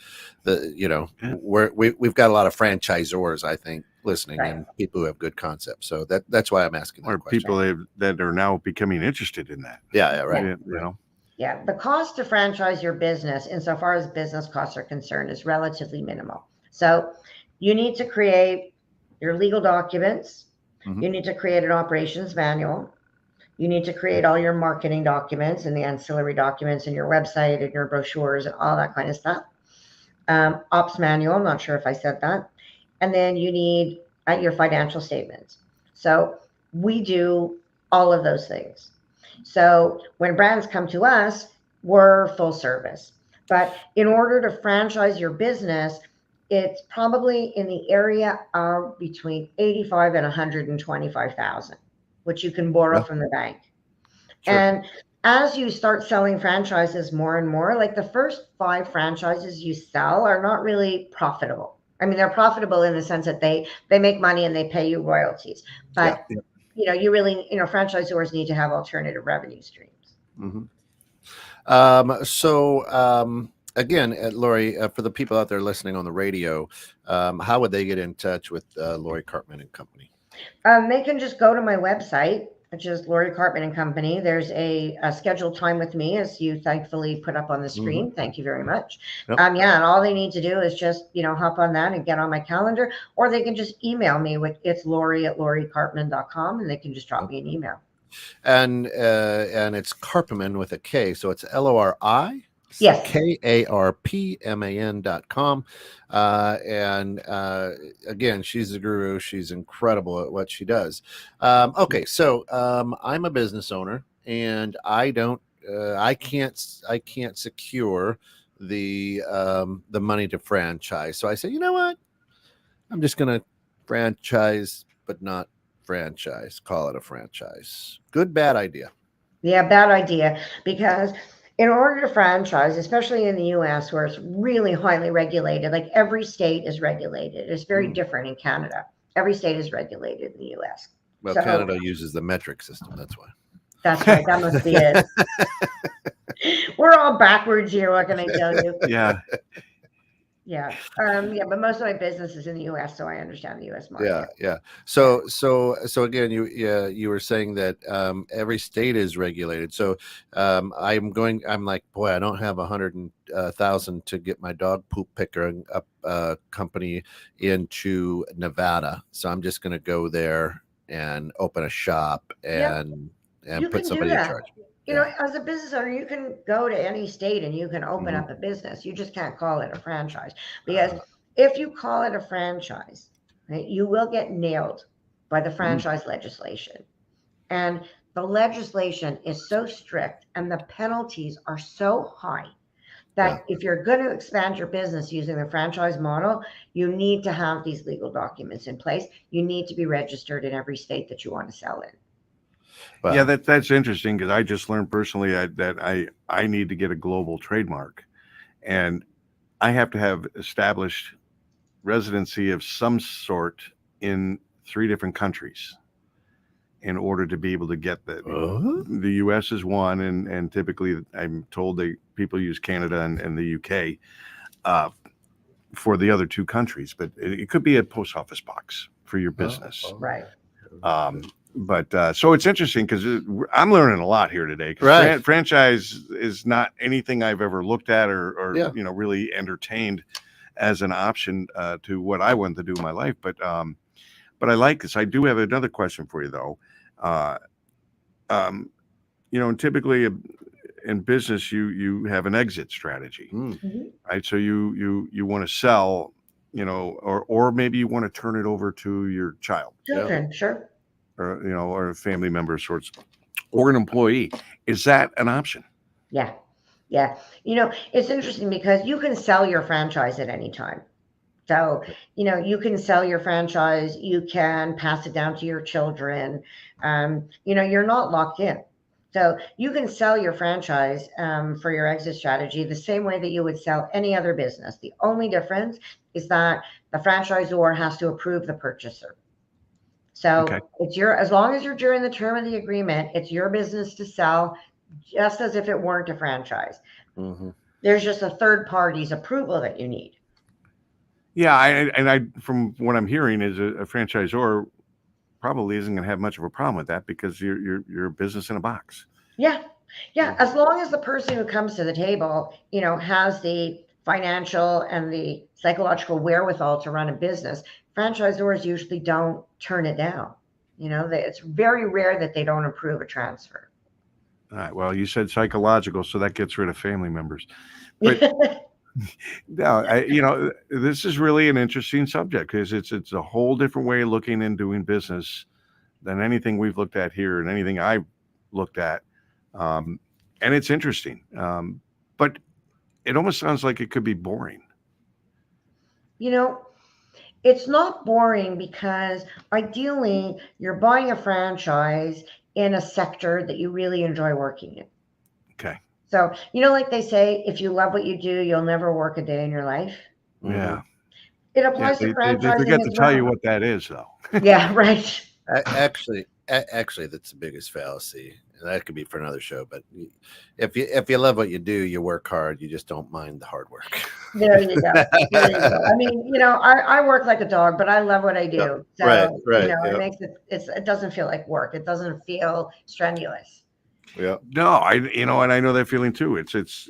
S1: we've got a lot of franchisors, I think, listening, and people who have good concepts. So that's why I'm asking that question.
S2: People that are now becoming interested in that.
S1: Yeah, right.
S2: You know.
S3: Yeah, the cost to franchise your business, insofar as business costs are concerned, is relatively minimal. So you need to create your legal documents.
S1: Mhm.
S3: You need to create an operations manual. You need to create all your marketing documents and the ancillary documents and your website and your brochures and all that kind of stuff. Ops manual, I'm not sure if I said that. And then you need your financial statements. So we do all of those things. So when brands come to us, we're full service. But in order to franchise your business, it's probably in the area of between 85 and 125,000, which you can borrow
S1: Yeah.
S3: from the bank.
S1: Sure.
S3: And as you start selling franchises more and more, like the first 5 franchises you sell are not really profitable. I mean, they're profitable in the sense that they make money and they pay you royalties. But you really, franchisors need to have alternative revenue streams.
S1: Mm-hmm. Again, Lori, for the people out there listening on the radio, how would they get in touch with Lori Karpman and Company?
S3: They can just go to my website, which is Lori Karpman and Company. There's a scheduled time with me, as you thankfully put up on the screen.
S1: Mm-hmm.
S3: Thank you very much.
S1: Yep.
S3: And all they need to do is just, hop on that and get on my calendar, or they can just email me with it's Lori@lorikarpman.com, and they can just drop me an email.
S1: And it's Karpman with a K, so it's Lori.
S3: Yes.
S1: KARPMAN.com. And again, she's a guru. She's incredible at what she does. Okay, so I'm a business owner, and I can't secure the money to franchise. So I say, you know what? I'm just gonna franchise, but not franchise. Call it a franchise. Good, bad idea?
S3: Yeah, bad idea, because in order to franchise, especially in the US where it's really highly regulated, like every state is regulated. It's very different in Canada. Every state is regulated in the US.
S1: Well, so, Canada uses the metric system. That's why.
S3: That's right. That must be it. We're all backwards here. What can I tell you?
S2: Yeah.
S3: Yeah. But most of my business is in the US, so I understand the US market.
S1: Yeah. So again, you were saying that every state is regulated. So I'm like, boy, I don't have 100,000 to get my dog poop picker company into Nevada. So I'm just going to go there and open a shop and put somebody in charge.
S3: As a business owner, you can go to any state and you can open up a business. You just can't call it a franchise, because if you call it a franchise, right, you will get nailed by the franchise legislation. And the legislation is so strict and the penalties are so high that if you're going to expand your business using the franchise model, you need to have these legal documents in place. You need to be registered in every state that you want to sell in.
S2: Wow. Yeah, that's interesting, because I just learned personally that I need to get a global trademark, and I have to have established residency of some sort in 3 different countries in order to be able to get that. The US is one, and typically I'm told that people use Canada and the UK for the other 2 countries, but it could be a post office box for your business.
S3: Right.
S2: But so it's interesting, because I'm learning a lot here today. Right. Franchise is not anything I've ever looked at or really entertained as an option to what I want to do in my life. But I like this. I do have another question for you, though. And typically in business, you have an exit strategy, right? So you want to sell, or maybe you want to turn it over to your child.
S3: Children, sure.
S2: Or a family member of sorts, or an employee. Is that an option?
S3: Yeah. It's interesting because you can sell your franchise at any time. So, you can sell your franchise, you can pass it down to your children. You're not locked in. So you can sell your franchise for your exit strategy the same way that you would sell any other business. The only difference is that the franchisor has to approve the purchaser. So it's as long as you're during the term of the agreement, it's your business to sell, just as if it weren't a franchise. There's just a third party's approval that you need.
S2: Yeah, I from what I'm hearing is a franchisor probably isn't going to have much of a problem with that, because you're a business in a box.
S3: Yeah, Yeah, as long as the person who comes to the table, has the financial and the psychological wherewithal to run a business, franchisors usually don't turn it down. It's very rare that they don't approve a transfer.
S2: All right. Well, you said psychological, so that gets rid of family members. But no, this is really an interesting subject because it's a whole different way of looking and doing business than anything we've looked at here and anything I've looked at. And it's interesting. But it almost sounds like it could be boring.
S3: It's not boring because ideally you're buying a franchise in a sector that you really enjoy working in.
S2: Okay.
S3: So, like they say, if you love what you do, you'll never work a day in your life.
S2: Yeah.
S3: It applies to franchising
S2: they forget to
S3: as
S2: tell
S3: well.
S2: you what that is, though.
S3: Yeah, right.
S1: Actually, that's the biggest fallacy. And that could be for another show. But if you love what you do, you work hard. You just don't mind the hard work.
S3: There you go. There you go. I mean, I work like a dog, but I love what I do.
S1: Yep.
S3: So,
S1: right.
S3: It makes it doesn't feel like work. It doesn't feel strenuous.
S2: Yeah. No, and I know that feeling too. It's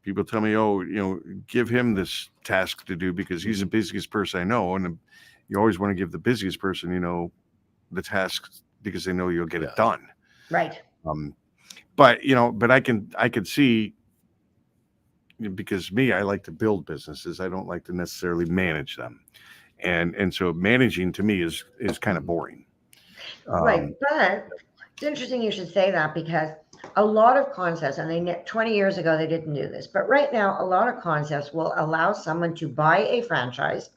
S2: people tell me, give him this task to do because he's the busiest person I know, and you always want to give the busiest person, the task because they know you'll get it done.
S3: Right.
S2: But I can see, because I like to build businesses. I don't like to necessarily manage them, and so managing to me is kind of boring.
S3: Right, but it's interesting you should say that because a lot of concepts, and 20 years ago they didn't do this, but right now a lot of concepts will allow someone to buy a franchise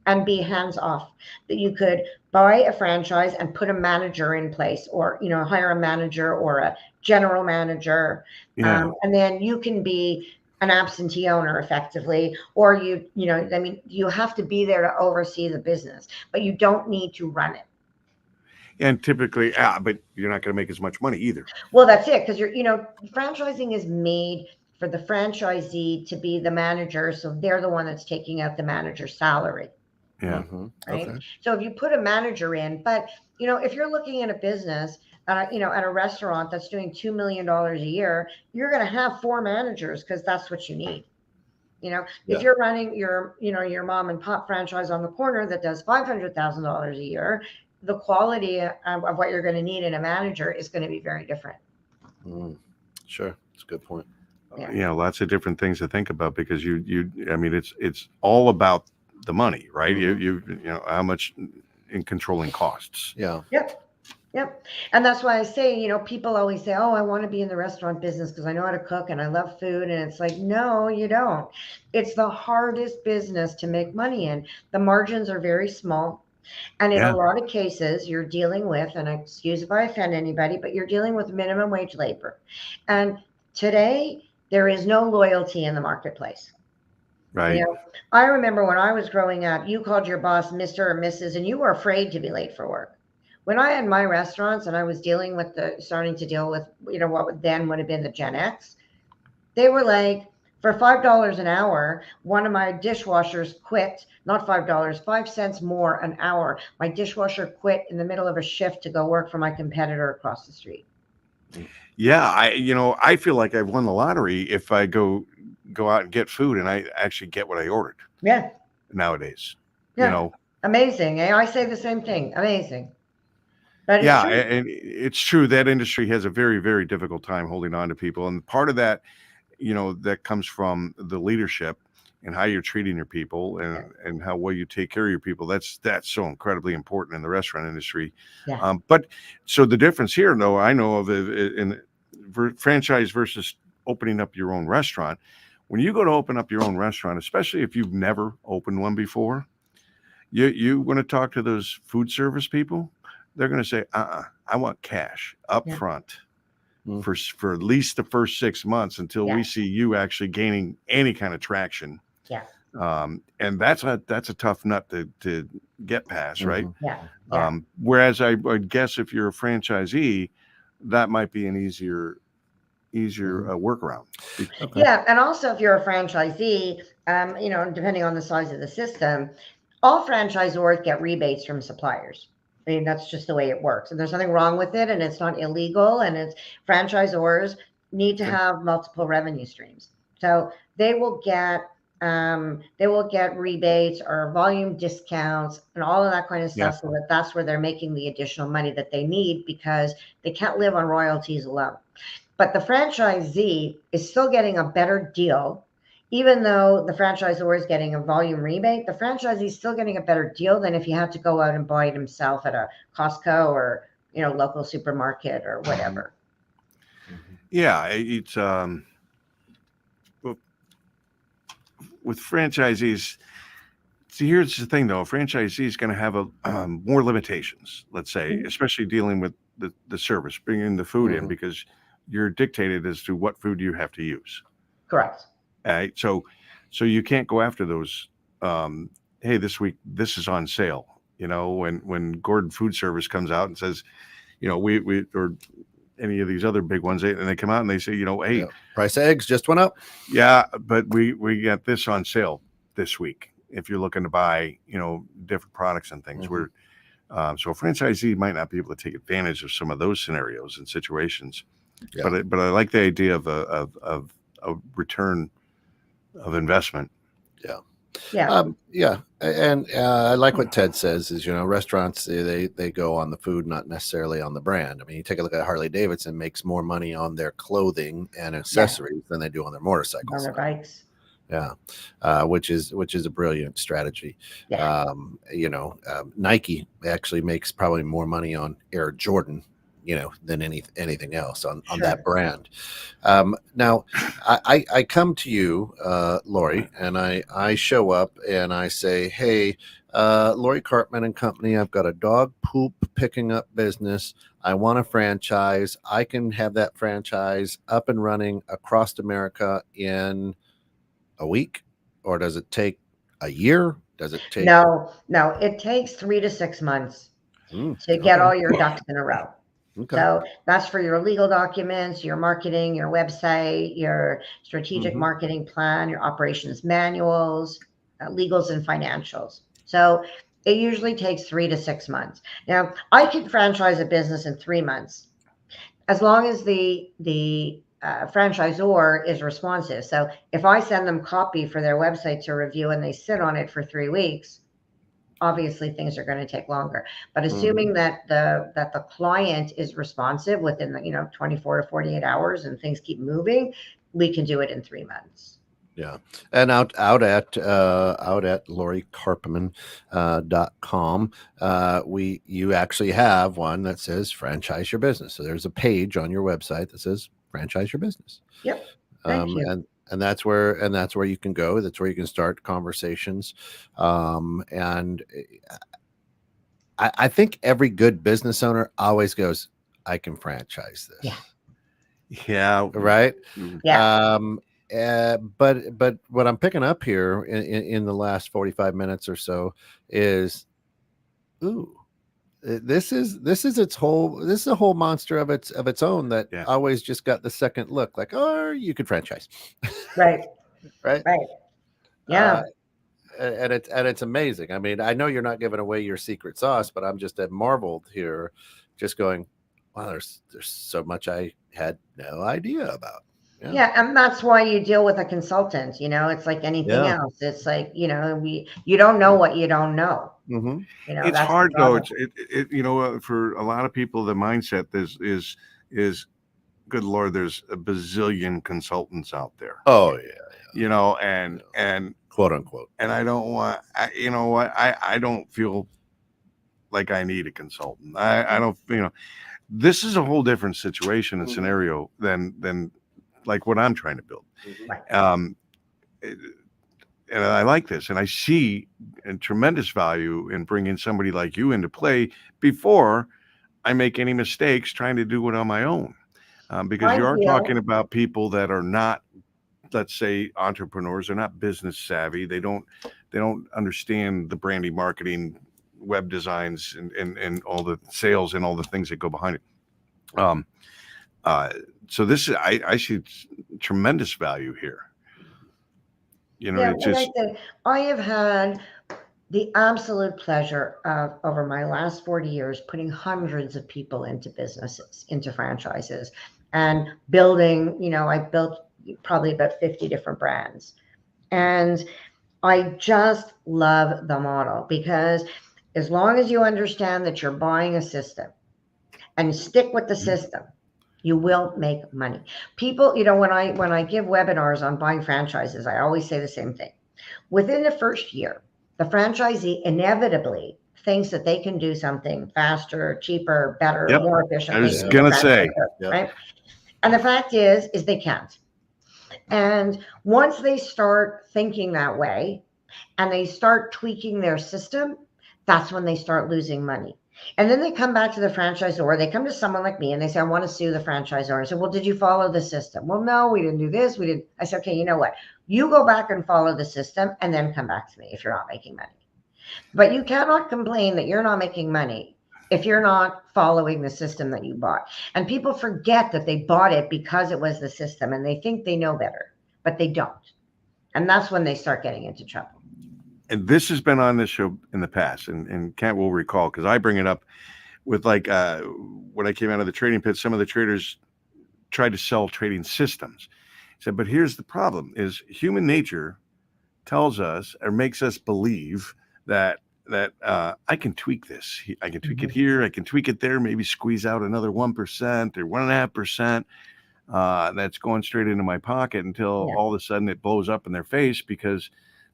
S3: and be hands off. That you could buy a franchise and put a manager in place, or hire a manager or a general manager, and then you can be an absentee owner effectively, or you have to be there to oversee the business, but you don't need to run it.
S2: And typically, but you're not going to make as much money either.
S3: Well, that's it, because franchising is made for the franchisee to be the manager, so they're the one that's taking out the manager's salary.
S2: Yeah.
S3: Right. Okay. So if you put a manager in, but if you're looking at a business, at a restaurant that's doing $2 million a year, you're going to have 4 managers because that's what you need. If you're running your mom and pop franchise on the corner that does $500,000 a year, the quality of what you're going to need in a manager is going to be very different.
S1: Sure. That's a good point.
S2: Lots of different things to think about because it's all about the money, right? You how much in controlling costs.
S1: Yeah.
S3: Yep. And that's why I say, people always say, oh, I want to be in the restaurant business because I know how to cook and I love food. And it's like, no, you don't. It's the hardest business to make money in. The margins are very small. And in a lot of cases, you're dealing with, and excuse if I offend anybody, but you're dealing with minimum wage labor. And today, there is no loyalty in the marketplace.
S2: Right.
S3: I remember when I was growing up, you called your boss Mr. or Mrs., and you were afraid to be late for work. When I had my restaurants and I was starting to deal with, what then would have been the Gen X, they were like, for $5 an hour, one of my dishwashers quit, not $5, 5 cents more an hour. My dishwasher quit in the middle of a shift to go work for my competitor across the street.
S2: Yeah. I feel like I've won the lottery if I go out and get food and I actually get what I ordered.
S3: Yeah.
S2: Nowadays,
S3: amazing. I say the same thing. Amazing. But
S2: and it's true that industry has a very, very difficult time holding on to people. And part of that, that comes from the leadership and how you're treating your people and how well you take care of your people. That's so incredibly important in the restaurant industry.
S3: Yeah.
S2: But so the difference here, though, I know of in franchise versus opening up your own restaurant. When you go to open up your own restaurant, especially if you've never opened one before, you want to talk to those food service people. They're going to say, I want cash up front for at least the first 6 months until we see you actually gaining any kind of traction.
S3: Yeah.
S2: And that's a tough nut to get past, right?
S3: Yeah.
S2: Whereas I would guess if you're a franchisee, that might be an easier workaround.
S3: Okay. Yeah. And also if you're a franchisee, depending on the size of the system, all franchisors get rebates from suppliers. I mean, that's just the way it works. And there's nothing wrong with it. And it's not illegal. And it's franchisors need to have multiple revenue streams. So they will get rebates or volume discounts and all of that kind of stuff. So that's where they're making the additional money that they need, because they can't live on royalties alone. But the franchisee is still getting a better deal. Even though the franchisor is getting a volume rebate, the franchisee is still getting a better deal than if he had to go out and buy it himself at a Costco or, local supermarket or whatever.
S2: Yeah, it's with franchisees. See, here's the thing, though. A franchisee is going to have more limitations, let's say, especially dealing with the service, bringing the food in, because you're dictated as to what food you have to use.
S3: Correct.
S2: So you can't go after those. Hey, this week this is on sale. When Gordon Food Service comes out and says, we or any of these other big ones, and they come out and they say, hey,
S1: price of eggs just went up.
S2: Yeah, but we got this on sale this week. If you're looking to buy, different products and things, so a franchisee might not be able to take advantage of some of those scenarios and situations. Yeah. But I like the idea of a return of investment.
S3: Yeah.
S1: And I like what Ted says is, restaurants, they go on the food, not necessarily on the brand. I mean, you take a look at Harley Davidson makes more money on their clothing and accessories than they do on their motorcycles.
S3: On their bikes.
S1: Yeah. Which is a brilliant strategy.
S3: Yeah.
S1: Nike actually makes probably more money on Air Jordan, than anything else on that brand. Now I come to you, Lori, and I show up and I say, hey, Lori Karpman and Company, I've got a dog poop picking up business. I want a franchise. I can have that franchise up and running across America in a week, or does it take a year? Does it take?
S3: No, it takes 3 to 6 months to get all your ducks in a row. Okay. So that's for your legal documents, your marketing, your website, your strategic marketing plan, your operations manuals, legals and financials. So it usually takes 3 to 6 months. Now, I can franchise a business in 3 months, as long as the franchisor is responsive. So if I send them copy for their website to review and they sit on it for 3 weeks, obviously things are going to take longer. But assuming that the client is responsive within the 24 to 48 hours and things keep moving, we can do it in 3 months.
S1: Yeah. And out at lorikarpman.com, you actually have one that says franchise your business. So there's a page on your website that says franchise your business.
S3: Yep. Thank you.
S1: And that's where you can go. That's where you can start conversations. And I think every good business owner always goes, I can franchise this.
S3: Yeah.
S2: Yeah.
S1: Right.
S3: Yeah.
S1: But what I'm picking up here in the last 45 minutes or so is, this is a whole monster of its own that always just got the second look, like, oh, you could franchise.
S3: Right.
S1: Right.
S3: Yeah.
S1: And it's amazing. I mean, I know you're not giving away your secret sauce, but I'm just marveled here, just going, wow, there's so much I had no idea about.
S3: Yeah, and that's why you deal with a consultant. It's like anything else. It's like, you don't know what you don't know.
S1: Mm-hmm.
S2: It's hard though. For a lot of people, the mindset is good Lord, there's a bazillion consultants out there.
S1: Oh yeah.
S2: And
S1: quote unquote.
S2: And I don't want, I don't feel like I need a consultant. I don't, this is a whole different situation and scenario than like what I'm trying to build. And I like this, and I see a tremendous value in bringing somebody like you into play before I make any mistakes trying to do it on my own. Because you are talking about people that are not, let's say, entrepreneurs. They're not business savvy. They don't understand the branding, marketing, web designs, and all the sales and all the things that go behind it. So this is, I see tremendous value here.
S3: I have had the absolute pleasure of, over my last 40 years, putting hundreds of people into businesses, into franchises, and building, I built probably about 50 different brands. And I just love the model because as long as you understand that you're buying a system and stick with the system, you will make money. People, when I give webinars on buying franchises, I always say the same thing. Within the first year, the franchisee inevitably thinks that they can do something faster, cheaper, better,
S2: Yep.
S3: more efficiently.
S2: I was gonna say,
S3: right? And the fact is they can't. And once they start thinking that way and they start tweaking their system, that's when they start losing money. And then they come back to the franchisor, or they come to someone like me and they say, I want to sue the franchisor. I said, well, did you follow the system? Well, no, we didn't do this. We didn't. I said, okay, you know what? You go back and follow the system and then come back to me if you're not making money. But you cannot complain that you're not making money if you're not following the system that you bought. And people forget that they bought it because it was the system and they think they know better, but they don't. And that's when they start getting into trouble.
S2: And this has been on this show in the past, and Kent will recall, because I bring it up with when I came out of the trading pit, some of the traders tried to sell trading systems. He said, but here's the problem is human nature tells us or makes us believe that I can tweak this. I can tweak it here. I can tweak it there, maybe squeeze out another 1% or 1.5%. That's going straight into my pocket until all of a sudden it blows up in their face because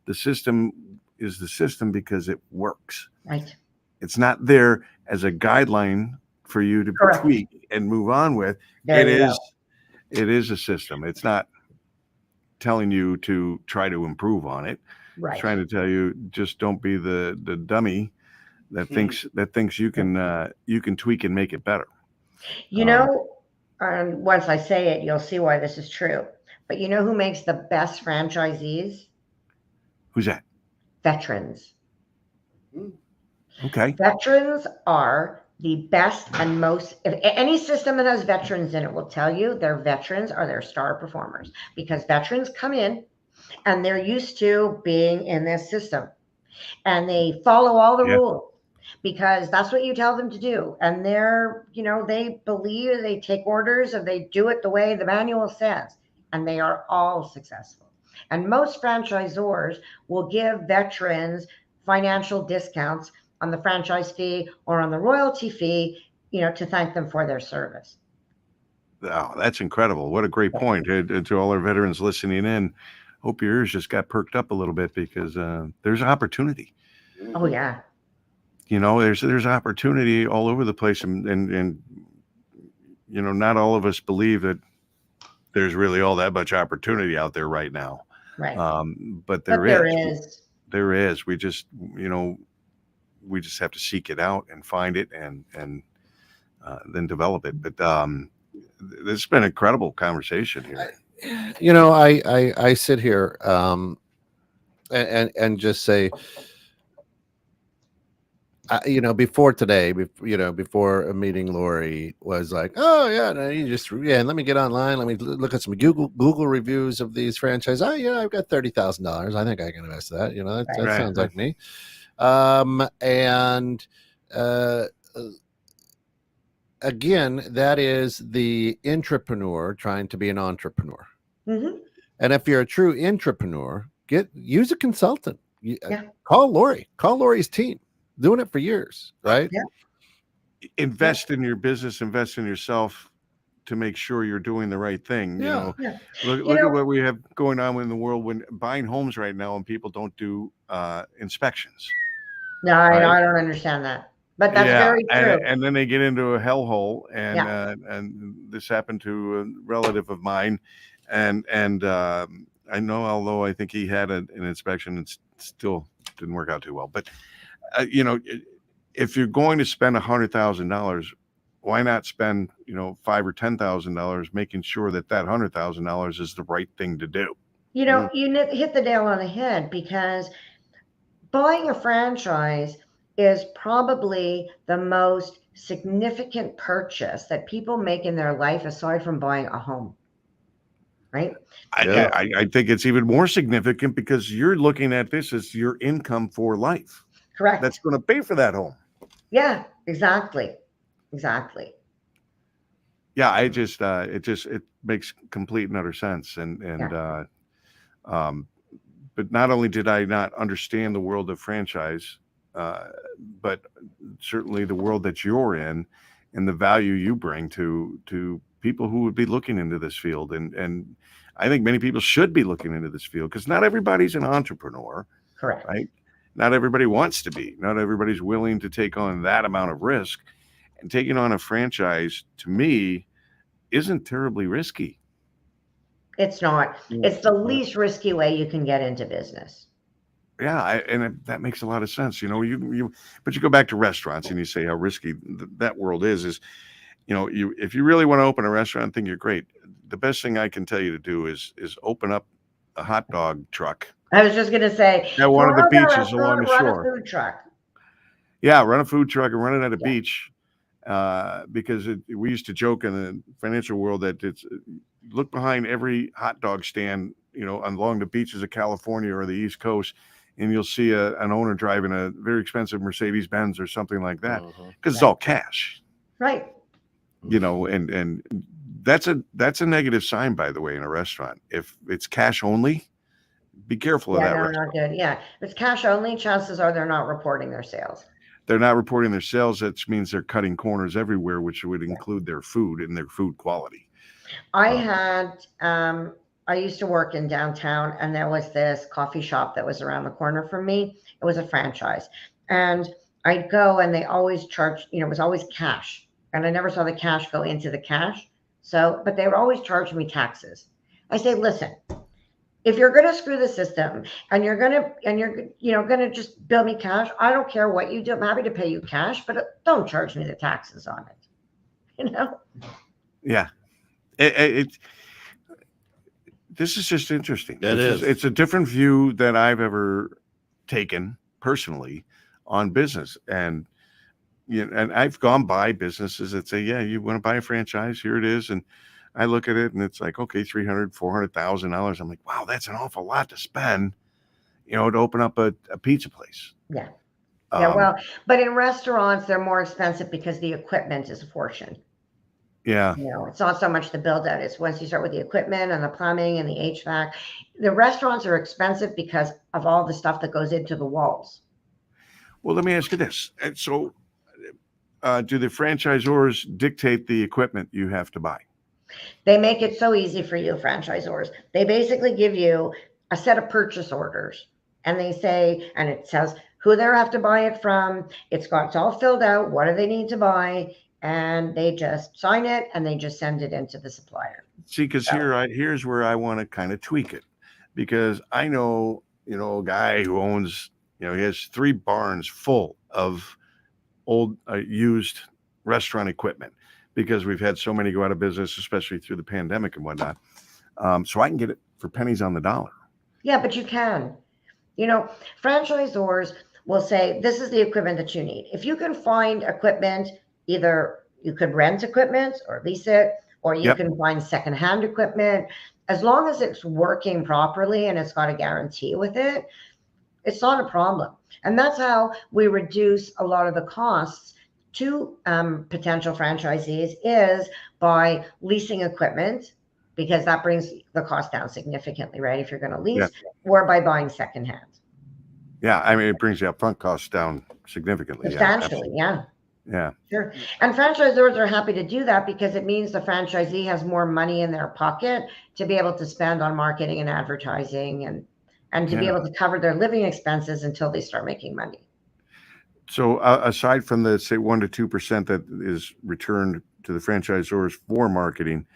S2: the system is the system because it works.
S3: Right.
S2: It's not there as a guideline for you to tweak and move on with. It is a system. It's not telling you to try to improve on it. Right. It's trying to tell you just don't be the dummy that thinks you can tweak and make it better.
S3: And once I say it, you'll see why this is true. But you know who makes the best franchisees?
S2: Who's that?
S3: Veterans.
S2: Okay.
S3: Veterans are the best and most, if any system that has veterans in it will tell you their veterans are their star performers, because veterans come in and they're used to being in this system and they follow all the rules because that's what you tell them to do. And they believe, they take orders, and they do it the way the manual says, and they are all successful. And most franchisors will give veterans financial discounts on the franchise fee or on the royalty fee, to thank them for their service.
S2: Oh, that's incredible. What a great point. To all our veterans listening in, hope your ears just got perked up a little bit because there's opportunity.
S3: Oh, yeah.
S2: There's opportunity all over the place. And not all of us believe that there's really all that much opportunity out there right now.
S3: Right.
S2: But there is.
S3: There is.
S2: We just, we just have to seek it out and find it and then develop it. But this has been an incredible conversation here.
S1: I sit here and just say, before today, before meeting Lori, was like, oh yeah, no, let me get online, let me look at some Google reviews of these franchises. I've got $30,000. I think I can invest that. That sounds like me. Again, that is the intrapreneur trying to be an entrepreneur.
S3: Mm-hmm.
S1: And if you're a true intrapreneur, use a consultant. Call Lori's team. Doing it for years, right?
S2: Yeah. Invest in your business, invest in yourself to make sure you're doing the right thing. Look at what we have going on in the world when buying homes right now and people don't do inspections.
S3: No, I don't understand that. But that's very true.
S2: And then they get into a hellhole, and this happened to a relative of mine, and I know, although I think he had an inspection, it still didn't work out too well. But if you're going to spend $100,000, why not spend $5,000 or $10,000 making sure that $100,000 is the right thing to do?
S3: You hit the nail on the head, because buying a franchise is probably the most significant purchase that people make in their life aside from buying a home. Right?
S2: I think it's even more significant because you're looking at this as your income for life.
S3: Correct.
S2: that's going to pay for that home.
S3: Yeah, exactly. Exactly.
S2: Yeah, it makes complete and utter sense. But not only did I not understand the world of franchise, but certainly the world that you're in and the value you bring to people who would be looking into this field. And I think many people should be looking into this field because not everybody's an entrepreneur.
S3: Correct.
S2: Right? Not everybody wants to be. Not everybody's willing to take on that amount of risk. And taking on a franchise, to me, isn't terribly risky.
S3: It's not. It's the least risky way you can get into business.
S2: Yeah, that makes a lot of sense. But you go back to restaurants and you say how risky that world is. If you really want to open a restaurant, think you're great. The best thing I can tell you to do is open up a hot dog truck.
S3: I was just going to say,
S2: at one of the beaches along the shore.
S3: Run a food truck.
S2: Yeah, run a food truck and run it at a beach. Because we used to joke in the financial world that it's look behind every hot dog stand, along the beaches of California or the East Coast, and you'll see an owner driving a very expensive Mercedes Benz or something like that because it's all cash.
S3: Right.
S2: And that's a negative sign, by the way, in a restaurant. If it's cash only, be careful of that.
S3: No, not good. Yeah, if it's cash only, chances are they're not reporting their sales.
S2: They're not reporting their sales. That means they're cutting corners everywhere, which would include their food and their food quality.
S3: I used to work in downtown, and there was this coffee shop that was around the corner from me. It was a franchise. And I'd go, and they always charged, it was always cash. And I never saw the cash go into the cash. But they would always charge me taxes. I say, listen, if you're going to screw the system and you're going to just bill me cash, I don't care what you do. I'm happy to pay you cash, but don't charge me the taxes on it.
S2: Yeah. This is just interesting.
S1: It's
S2: a different view than I've ever taken personally on business. And I've gone by businesses that say, yeah, you want to buy a franchise, here it is. And I look at it and it's like, okay, $300,000, $400,000. I'm like, wow, that's an awful lot to spend, to open up a pizza place.
S3: Yeah. Yeah. But in restaurants, they're more expensive because the equipment is a fortune.
S2: Yeah.
S3: It's not so much the build out. It's once you start with the equipment and the plumbing and the HVAC. The restaurants are expensive because of all the stuff that goes into the walls.
S2: Well, let me ask you this. So do the franchisors dictate the equipment you have to buy?
S3: They make it so easy for you, franchisors. They basically give you a set of purchase orders, and they say, and it says who they have to buy it from. It's all filled out. What do they need to buy? And they just sign it and they just send it into the supplier.
S2: See, because here's where I want to kind of tweak it, because I know, a guy who owns, he has 3 barns full of old used restaurant equipment, because we've had so many go out of business, especially through the pandemic and whatnot. So I can get it for pennies on the dollar.
S3: Yeah, but you can. Franchisors will say, this is the equipment that you need. If you can find equipment, either you could rent equipment or lease it, or you can find secondhand equipment. As long as it's working properly and it's got a guarantee with it, it's not a problem. And that's how we reduce a lot of the costs to potential franchisees, is by leasing equipment, because that brings the cost down significantly, right? If you're going to lease, or by buying secondhand.
S2: Yeah, I mean, it brings the upfront costs down significantly.
S3: Substantially,
S2: yeah.
S3: Sure. And franchisors are happy to do that because it means the franchisee has more money in their pocket to be able to spend on marketing and advertising and to be able to cover their living expenses until they start making money.
S2: So aside from the, say, 1% to 2% that is returned to the franchisors for marketing,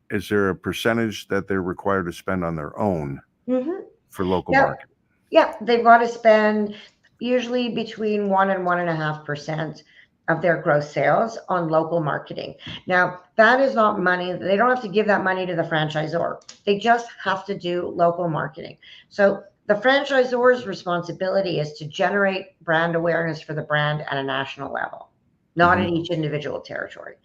S2: is there a percentage that they're required to spend on their own for local marketing?
S3: Yeah, they've got to spend usually between 1% and 1.5% of their gross sales on local marketing. Now, that is not money. They don't have to give that money to the franchisor. They just have to do local marketing. So the franchisor's responsibility is to generate brand awareness for the brand at a national level, not at each individual territory.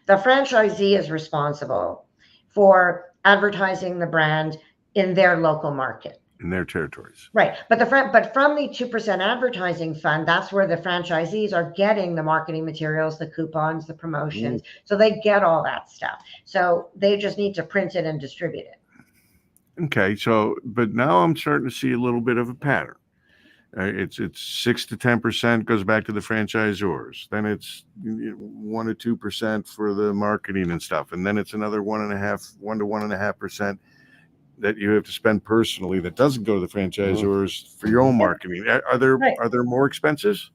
S3: The franchisee is responsible for advertising the brand in their local market.
S2: in their territories.
S3: Right. But from the 2% advertising fund, that's where the franchisees are getting the marketing materials, the coupons, the promotions. So they get all that stuff. So they just need to print it and distribute it.
S2: Okay. So, but now I'm starting to see a little bit of a pattern. It's 6 to 10% goes back to the franchisors. Then it's 1 to 2% for the marketing and stuff, and then it's another 1 to 1.5% that you have to spend personally that doesn't go to the franchisors for your own marketing. Are there more expenses?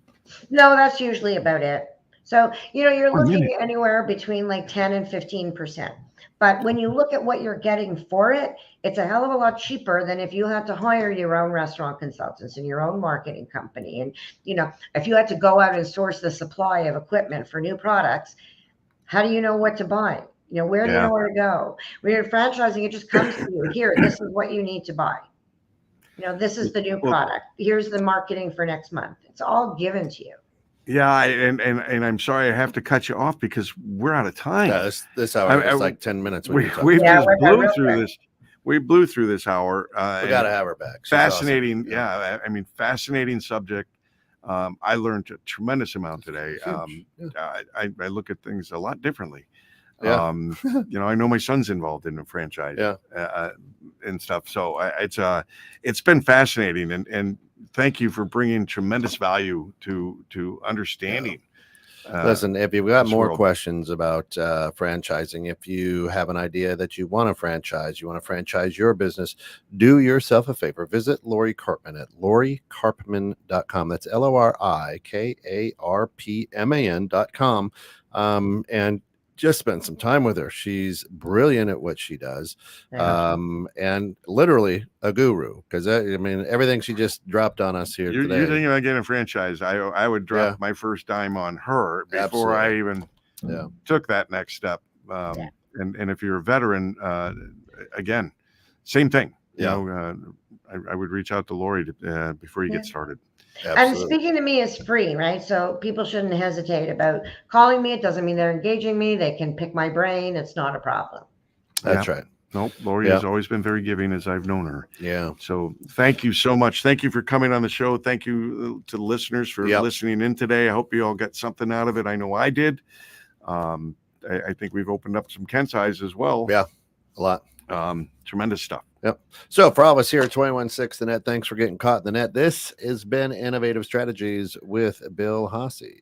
S3: No, that's usually about it. So you're looking anywhere between like 10 and 15%. But when you look at what you're getting for it, it's a hell of a lot cheaper than if you had to hire your own restaurant consultants and your own marketing company. And, if you had to go out and source the supply of equipment for new products, how do you know what to buy? Where do you know where to go? When you're franchising, it just comes to you. Here, this is what you need to buy. This is the new product. Here's the marketing for next month. It's all given to you.
S2: Yeah, and I'm sorry I have to cut you off because we're out of time.
S1: Yeah, this hour is like 10 minutes.
S2: We just blew through this. We blew through this hour.
S1: We got to have her back. She's
S2: fascinating.
S1: Awesome.
S2: Yeah, I mean, fascinating subject. I learned a tremendous amount today. I look at things a lot differently.
S1: Yeah.
S2: I know my son's involved in a franchise.
S1: Yeah.
S2: And stuff. So it's been fascinating, and thank you for bringing tremendous value to understanding.
S1: Listen, if you've got more
S2: world.
S1: questions about franchising, if you have an idea that you want to franchise your business, do yourself a favor. Visit Lori Karpman at lorikarpman.com. That's LORIKARPMAN.com. And just spend some time with her. She's brilliant at what she does, and literally a guru. Because everything she just dropped on us here today.
S2: You're thinking about getting a franchise. I would drop my first dime on her before I even took that next step. And if you're a veteran, again, same thing. I would reach out to Lori before you get started.
S1: Absolutely.
S3: And speaking to me is free, right? So people shouldn't hesitate about calling me. It doesn't mean they're engaging me. They can pick my brain. It's not a problem.
S1: That's right.
S2: Nope. Lori has always been very giving as I've known her.
S1: Yeah.
S2: So thank you so much. Thank you for coming on the show. Thank you to the listeners for listening in today. I hope you all got something out of it. I know I did. I think we've opened up some Kent's eyes as well.
S1: Yeah, a lot.
S2: Tremendous stuff.
S1: Yep. So for all of us here at 21.6 The Net, thanks for getting caught in the net. This has been Innovative Strategies with Bill Haase.